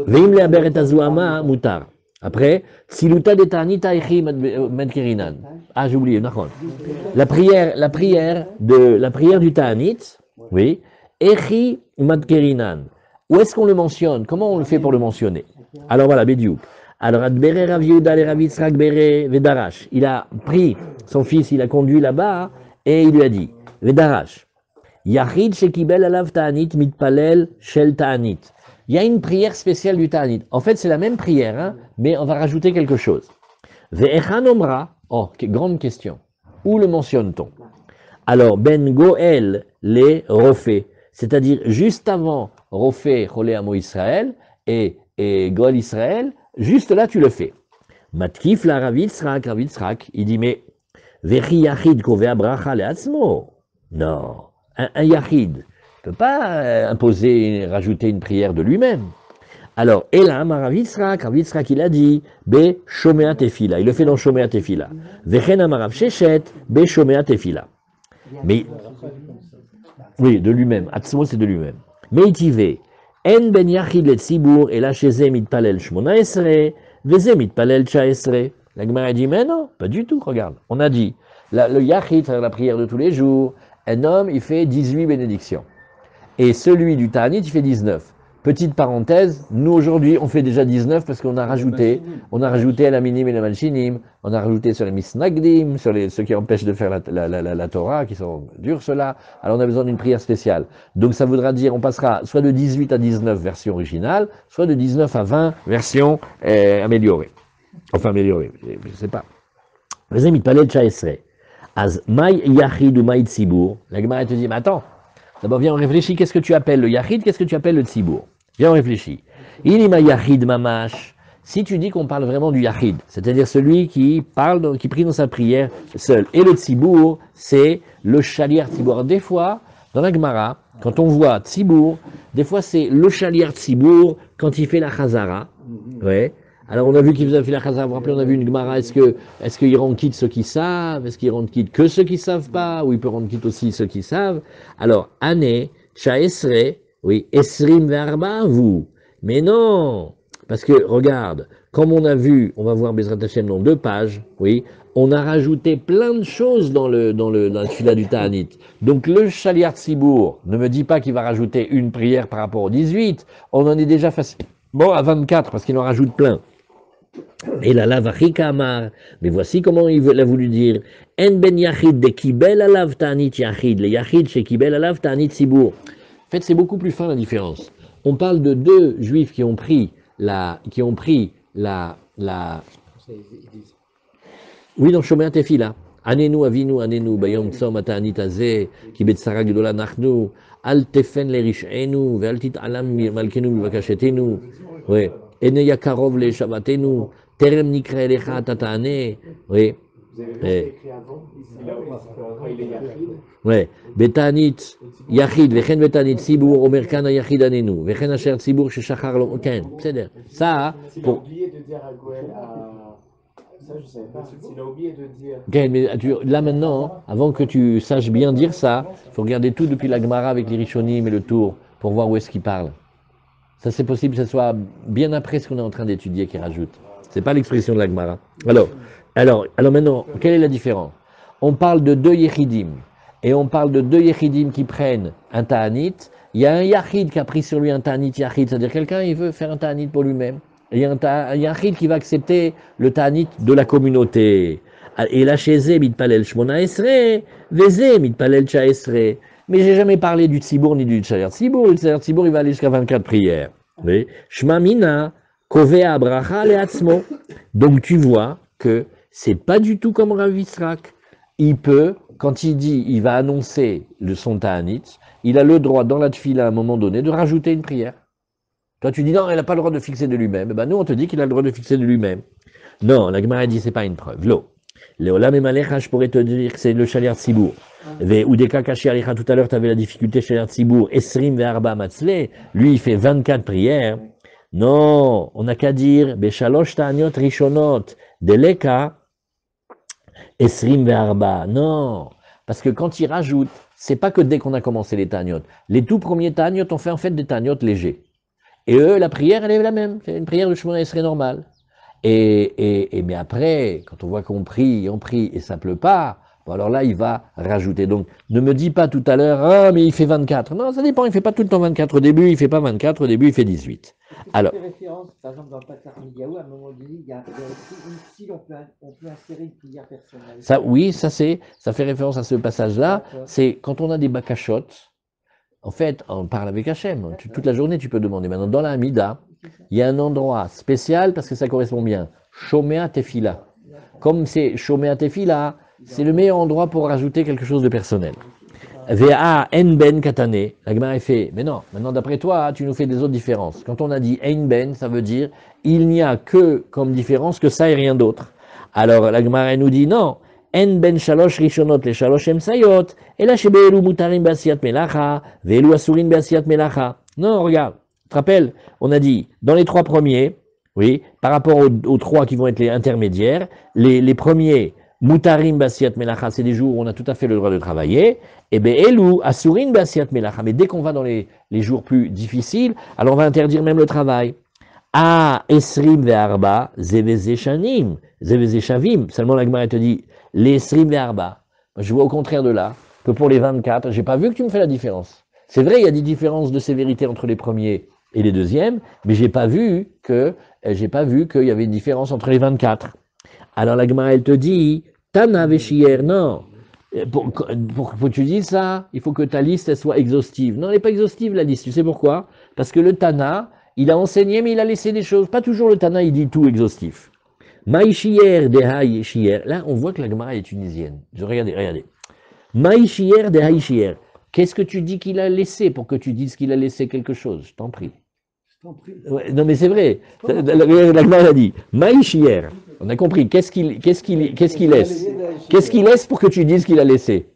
Veim le aber et azuama mutar. Après, siluta de tanita echi medkerinan. Ah, j'ai oublié, la prière du ta'anit, oui, echi medkerinan. Où est-ce qu'on le mentionne? Comment on le fait pour le mentionner? Alors voilà, Bédiouk. Alors, Adbere Rav Yehuda le Rav Yitzchak Bere Vedarash. Il a pris son fils, il a conduit là-bas et il lui a dit, Vedarash, Yachid shekibel alav ta'anit mitpalel shel ta'anit. Il y a une prière spéciale du ta'anit. En fait, c'est la même prière, hein, mais on va rajouter quelque chose. Ve'echan omra, oh, grande question. Où le mentionne-t-on? Alors, ben goel le rofé, c'est-à-dire juste avant rofé cholé amo Israël et goel Israël, juste là tu le fais. Matkif la Rav Yitzchak, il dit mais vechi yachid kovea bracha leatzmo. Non, un yachid ne peut pas imposer, rajouter une prière de lui-même. Alors, Elam, Rav Yitzchak, il a dit, Be Shomea Tefila. Il le fait dans Shomea Tefila. Vechen Amarav Shechet, Be Shomea Tefila. Mais, oui, de lui-même. Atzmo, c'est de lui-même. Mais itive, En ben Yachid le Tzibur, et là, Sheze mitpalel Shmona Esre, Veze mitpalel Cha Esre. La Gemara dit, mais non, pas du tout, regarde. On a dit, le Yachid, c'est la prière de tous les jours, un homme, il fait 18 bénédictions. Et celui du Ta'anit, il fait 19. Petite parenthèse, nous aujourd'hui, on fait déjà 19 parce qu'on a rajouté à la minim et la malchinim, on a rajouté sur les misnagdim, sur ceux qui empêchent de faire la Torah, qui sont durs ceux-là. Alors on a besoin d'une prière spéciale. Donc ça voudra dire, on passera soit de 18 à 19 version originale, soit de 19 à 20 version améliorée. Enfin améliorée, je ne sais pas. Les amis, palais de Chaesre. Az maï yachid ou maï tzibur. La Gemara te dit, mais attends. D'abord, viens, on réfléchit, qu'est-ce que tu appelles le yachid, qu'est-ce que tu appelles le tzibour? Viens, on réfléchit. Inima yachid mamash. Si tu dis qu'on parle vraiment du yachid, c'est-à-dire celui qui parle, qui prie dans sa prière seul. Et le tzibour, c'est le shaliar tzibour. Des fois, dans la Gemara, quand on voit tzibour, des fois c'est le shaliar tzibour quand il fait la chazara. Ouais. Alors on a vu qu'il faisait la chazara, vous vous rappelez, on a vu une Gemara, est-ce qu'il rend quitte ceux qui savent, est-ce qu'il rend quitte que ceux qui savent pas, ou il peut rendre quitte aussi ceux qui savent. Alors, Ane, Chaesre, oui, Esrim verba, vous. Mais non, parce que regarde, comme on a vu, on va voir Bezrat Hashem dans 2 pages, oui, on a rajouté plein de choses dans la fila du Ta'anit. Donc le Shaliar Tzibour ne me dit pas qu'il va rajouter une prière par rapport au 18, on en est déjà facilement à 24 parce qu'il en rajoute plein. Et la lavachika amar, mais voici comment il a voulu dire. En ben yachid de kibel alav ta'anit yachid, le yachid chez kibel alav ta'anit sibour. En fait, c'est beaucoup plus fin la différence. On parle de 2 juifs qui ont pris oui, dans Shomea Tefila. Anenu avinu anenu bayom tzom ta'anit azeh ki betzara gedola nachnu al tefen le rish'enu ve'al tit'alam malkenu mivakashetenu. Oui. Ene yakarov le shabatenu, terem nikre elecha tatane, oui. Oui. Betanit yachid, vechen betanit tzibur, omerkana yachid anenu, vechen asher tzibur sheshachar lo, ken, c'est-à-dire, ça, pour... oublié de dire à Goël, ça je savais pas, il a oublié de dire... Okay, mais là maintenant, avant que tu saches bien dire ça, il faut regarder tout depuis la Gemara avec les Rishonim et le Tour, pour voir où est-ce qu'il parle. Ça, c'est possible que ce soit bien après ce qu'on est en train d'étudier qui rajoute. C'est pas l'expression de la Gemara. Alors, Alors maintenant, quelle est la différence? On parle de deux Yechidim, et on parle de deux Yechidim qui prennent un Ta'anit. Il y a un Yachid qui a pris sur lui un Ta'anit Yachid, c'est-à-dire quelqu'un il veut faire un Ta'anit pour lui-même. Et il y a un Yachid qui va accepter le Ta'anit de la communauté. Et là, chez Zé, mitpalel shmona esre, vezé, mitpalel cha esre. Mais j'ai jamais parlé du Tzibour ni du Tchaler Tzibour. Le Tchaler Tzibour, il va aller jusqu'à 24 prières. Oui. Shma mina, kovea bracha leatzmo. Donc tu vois que c'est pas du tout comme Rav Yitzhak. Il peut, quand il dit, il va annoncer son Ta'anit, il a le droit dans la tefila à un moment donné de rajouter une prière. Toi tu dis non, il n'a pas le droit de fixer de lui-même. Eh ben nous on te dit qu'il a le droit de fixer de lui-même. Non, la Gemara dit c'est pas une preuve. Lo. Léolam et Malecha, je pourrais te dire que c'est le Shaler Tzibour. Ou des Kakashi Alicha, tout à l'heure tu avais la difficulté Shaler Tzibour. Esrim ve'arba matzle, lui il fait 24 prières. Non, on n'a qu'à dire Beshalosh ta'aniot rishonot deleka esrim ve'arba. Non, parce que quand il rajoute, c'est pas que dès qu'on a commencé les ta'aniot. Les tout premiers ta'aniot ont fait en fait des ta'aniot légers. Et eux, la prière, elle est la même. C'est une prière de Shemona Esrei normale. Mais après, quand on voit qu'on prie, on prie et ça pleut pas, bon alors là, il va rajouter. Donc, ne me dis pas tout à l'heure, ah, mais il fait 24. Non, ça dépend, il fait pas tout le temps 24 au début, il fait pas 24 au début, il fait 18. Alors. Référence, par exemple, dans le Patar Midiaou, à un moment donné, il y a écrit ici, on peut insérer une prière personnelle. Ça, oui, ça fait référence à ce passage-là. C'est quand on a des bakachotes, en fait, on parle avec Hachem. Toute la journée, tu peux demander. Maintenant, dans la Hamida, il y a un endroit spécial parce que ça correspond bien. Shomea Tefila. Comme c'est Shomea Tefila, c'est le meilleur endroit pour rajouter quelque chose de personnel. Vea en ben katane. La Gemara fait, mais non, maintenant d'après toi, tu nous fais des autres différences. Quand on a dit en ben, ça veut dire il n'y a que comme différence que ça et rien d'autre. Alors la Gemara nous dit non. En ben shalosh rishonot le shalosh emsayot, et là shebeelu mutarim be'asiyat melacha, ve'elu asurin be'asiyat melacha. Non, regarde, tu te rappelles, on a dit, dans les trois premiers, oui, par rapport aux trois qui vont être les intermédiaires, les premiers, mutarim be'asiyat melacha, c'est des jours où on a tout à fait le droit de travailler, et be'elu asurin be'asiyat melacha. Mais dès qu'on va dans les jours plus difficiles, alors on va interdire même le travail. Ah, esrim ve'arba, zeveze shanim, zeveze shavim. Seulement la Gemara te dit, les esrim ve'arba. Je vois au contraire de là, que pour les 24, j'ai pas vu que tu me fais la différence. C'est vrai, il y a des différences de sévérité entre les premiers et les deuxièmes, mais j'ai pas vu qu'il y avait une différence entre les 24. Alors la Gemara, elle te dit, Tana veshier, non. Pour que tu dises ça, il faut que ta liste elle soit exhaustive. Non, elle n'est pas exhaustive la liste. Tu sais pourquoi? Parce que le Tana, il a enseigné, mais il a laissé des choses. Pas toujours le Tana, il dit tout exhaustif. Maïchier de Haïchier. Là, on voit que la Gemara est tunisienne. Regardez. Maïchier de Haïchier. Qu'est-ce que tu dis qu'il a laissé pour que tu dises qu'il a laissé quelque chose? Je t'en prie. Ouais, non, mais c'est vrai. La Gemara a dit Maïchier. On a compris. Qu'est-ce qu'il laisse? Qu'est-ce qu'il laisse pour que tu dises qu'il a laissé?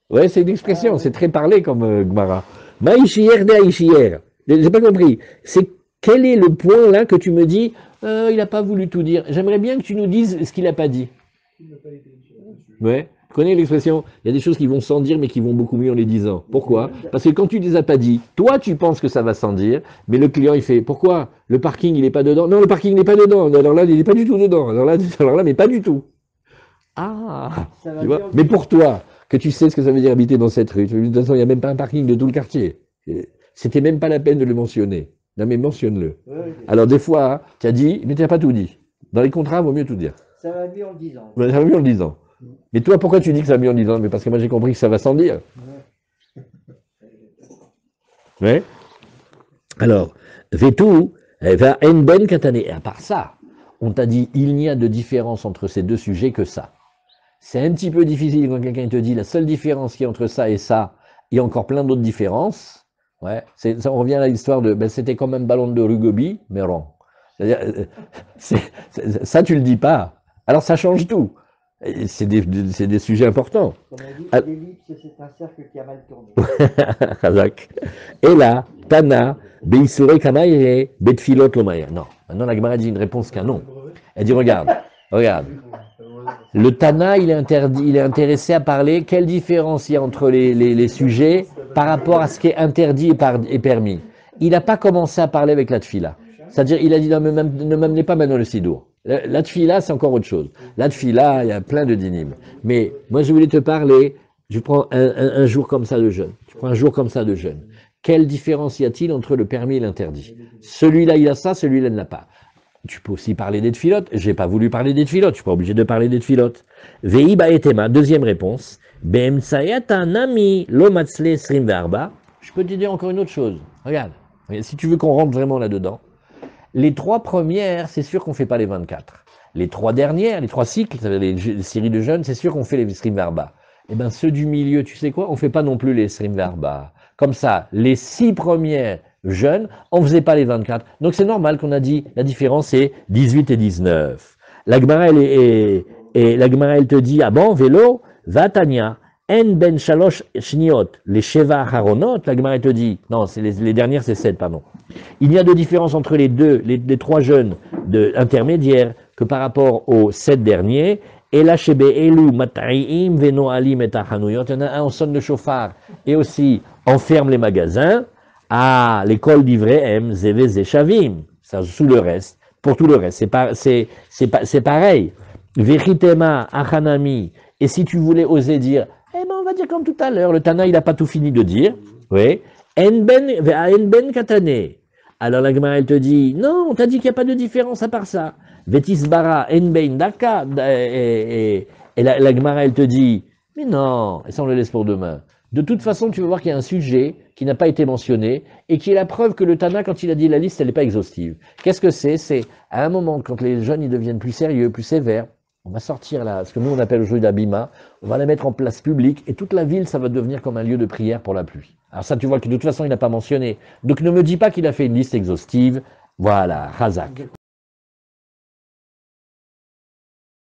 Ouais, c'est une expression. C'est très parlé comme Gemara. Maïchier de Haïchier. J'ai pas compris. C'est quel est le point là que tu me dis il n'a pas voulu tout dire. J'aimerais bien que tu nous dises ce qu'il n'a pas dit. Ouais. Tu connais l'expression? Il y a des choses qui vont sans dire mais qui vont beaucoup mieux en les disant. Pourquoi? Parce que quand tu ne les as pas dit, toi tu penses que ça va sans dire, mais le client il fait pourquoi? Le parking il n'est pas dedans? Non, le parking n'est pas dedans. Alors là, il n'est pas du tout dedans. Alors là, mais pas du tout. Ah, tu vois? Mais pour toi, que tu sais ce que ça veut dire habiter dans cette rue, de toute façon, il n'y a même pas un parking de tout le quartier. C'était même pas la peine de le mentionner. Non, mais mentionne-le. Ouais. Alors, des fois, hein, tu as dit, mais tu n'as pas tout dit. Dans les contrats, il vaut mieux tout dire. Ça va mieux en le disant. Ouais, ça va mieux en le disant. Mais toi, pourquoi tu dis que ça va mieux en le disant? Mais parce que moi, j'ai compris que ça va sans dire. Ouais. Alors, Vetou, va en ben katane. Et à part ça, on t'a dit, il n'y a de différence entre ces deux sujets que ça. C'est un petit peu difficile quand quelqu'un te dit, la seule différence qu'il y a entre ça et ça, il y a encore plein d'autres différences. Ouais, ça, on revient à l'histoire de, c'était comme un ballon de rugby, mais rond. C'est-à-dire, ça tu le dis pas. Alors ça change tout. C'est des sujets importants. Comme on dit, l'ellipse, c'est un cercle qui a mal tourné. Et là, Tana, Beisure Kamaire, Betfilot Lomaire. Non, maintenant la Gemara dit une réponse qu'un non. Elle dit, regarde. Le Tana, il est intéressé à parler quelle différence il y a entre les sujets par rapport à ce qui est interdit et permis. Il n'a pas commencé à parler avec la tfila. C'est-à-dire, il a dit, non, ne m'amenez pas maintenant le sidour. La tfila, c'est encore autre chose. La tfila, il y a plein de dynimes. Mais moi, je voulais te parler, je prends un jour comme ça de jeûne. Je prends un jour comme ça de jeûne. Quelle différence y a-t-il entre le permis et l'interdit? Celui-là, il a ça, celui-là, il ne l'a pas. Tu peux aussi parler des tfilotes. J'ai pas voulu parler des tfilotes. Je suis pas obligé de parler des tfilotes. Vei baetema, deuxième réponse. Be'emtsayata nami lo matzle srim verba. Je peux te dire encore une autre chose. Regarde, si tu veux qu'on rentre vraiment là-dedans. Les 3 premières, c'est sûr qu'on fait pas les 24. Les 3 dernières, les 3 cycles, les séries de jeûnes, c'est sûr qu'on fait les srim verba. Eh bien, ceux du milieu, tu sais quoi? On fait pas non plus les srim verba. Comme ça, les 6 premières jeûnes, on faisait pas les 24. Donc c'est normal qu'on a dit, la différence c'est 18 et 19. La Gemara, elle te dit, ah bon, vélo, vatania, en ben shalosh shniot, les sheva haronot, la Gemara, elle te dit, non, c'est les dernières, c'est 7, pardon. Il y a de différence entre les 3 jeûnes intermédiaires que par rapport aux 7 derniers. Et là, chez Be'elu, Mat'aim, Venoalim et Tachanuyot, il y en a un, on sonne le chauffard et aussi on ferme les magasins. Ah, l'école d'Ivrehem, Zeve Zeshavim, ça sous le reste. Pour tout le reste, c'est pareil. Vechitema, Achanami, et si tu voulais oser dire, eh ben on va dire comme tout à l'heure, le Tana il n'a pas tout fini de dire, oui. En ben katane. Alors la Gemara elle te dit, non, on t'a dit qu'il n'y a pas de différence à part ça. Vetisbara, en ben daka, et la Gemara elle te dit, mais non, et ça on le laisse pour demain. De toute façon, tu vas voir qu'il y a un sujet qui n'a pas été mentionné et qui est la preuve que le Tana, quand il a dit la liste, elle n'est pas exhaustive. Qu'est-ce que c'est? C'est à un moment, quand les jeunes ils deviennent plus sérieux, plus sévères, on va sortir là, ce que nous on appelle aujourd'hui d'Abima, on va la mettre en place publique et toute la ville, ça va devenir comme un lieu de prière pour la pluie. Alors ça, tu vois que de toute façon, il n'a pas mentionné. Donc ne me dis pas qu'il a fait une liste exhaustive. Voilà, Razak.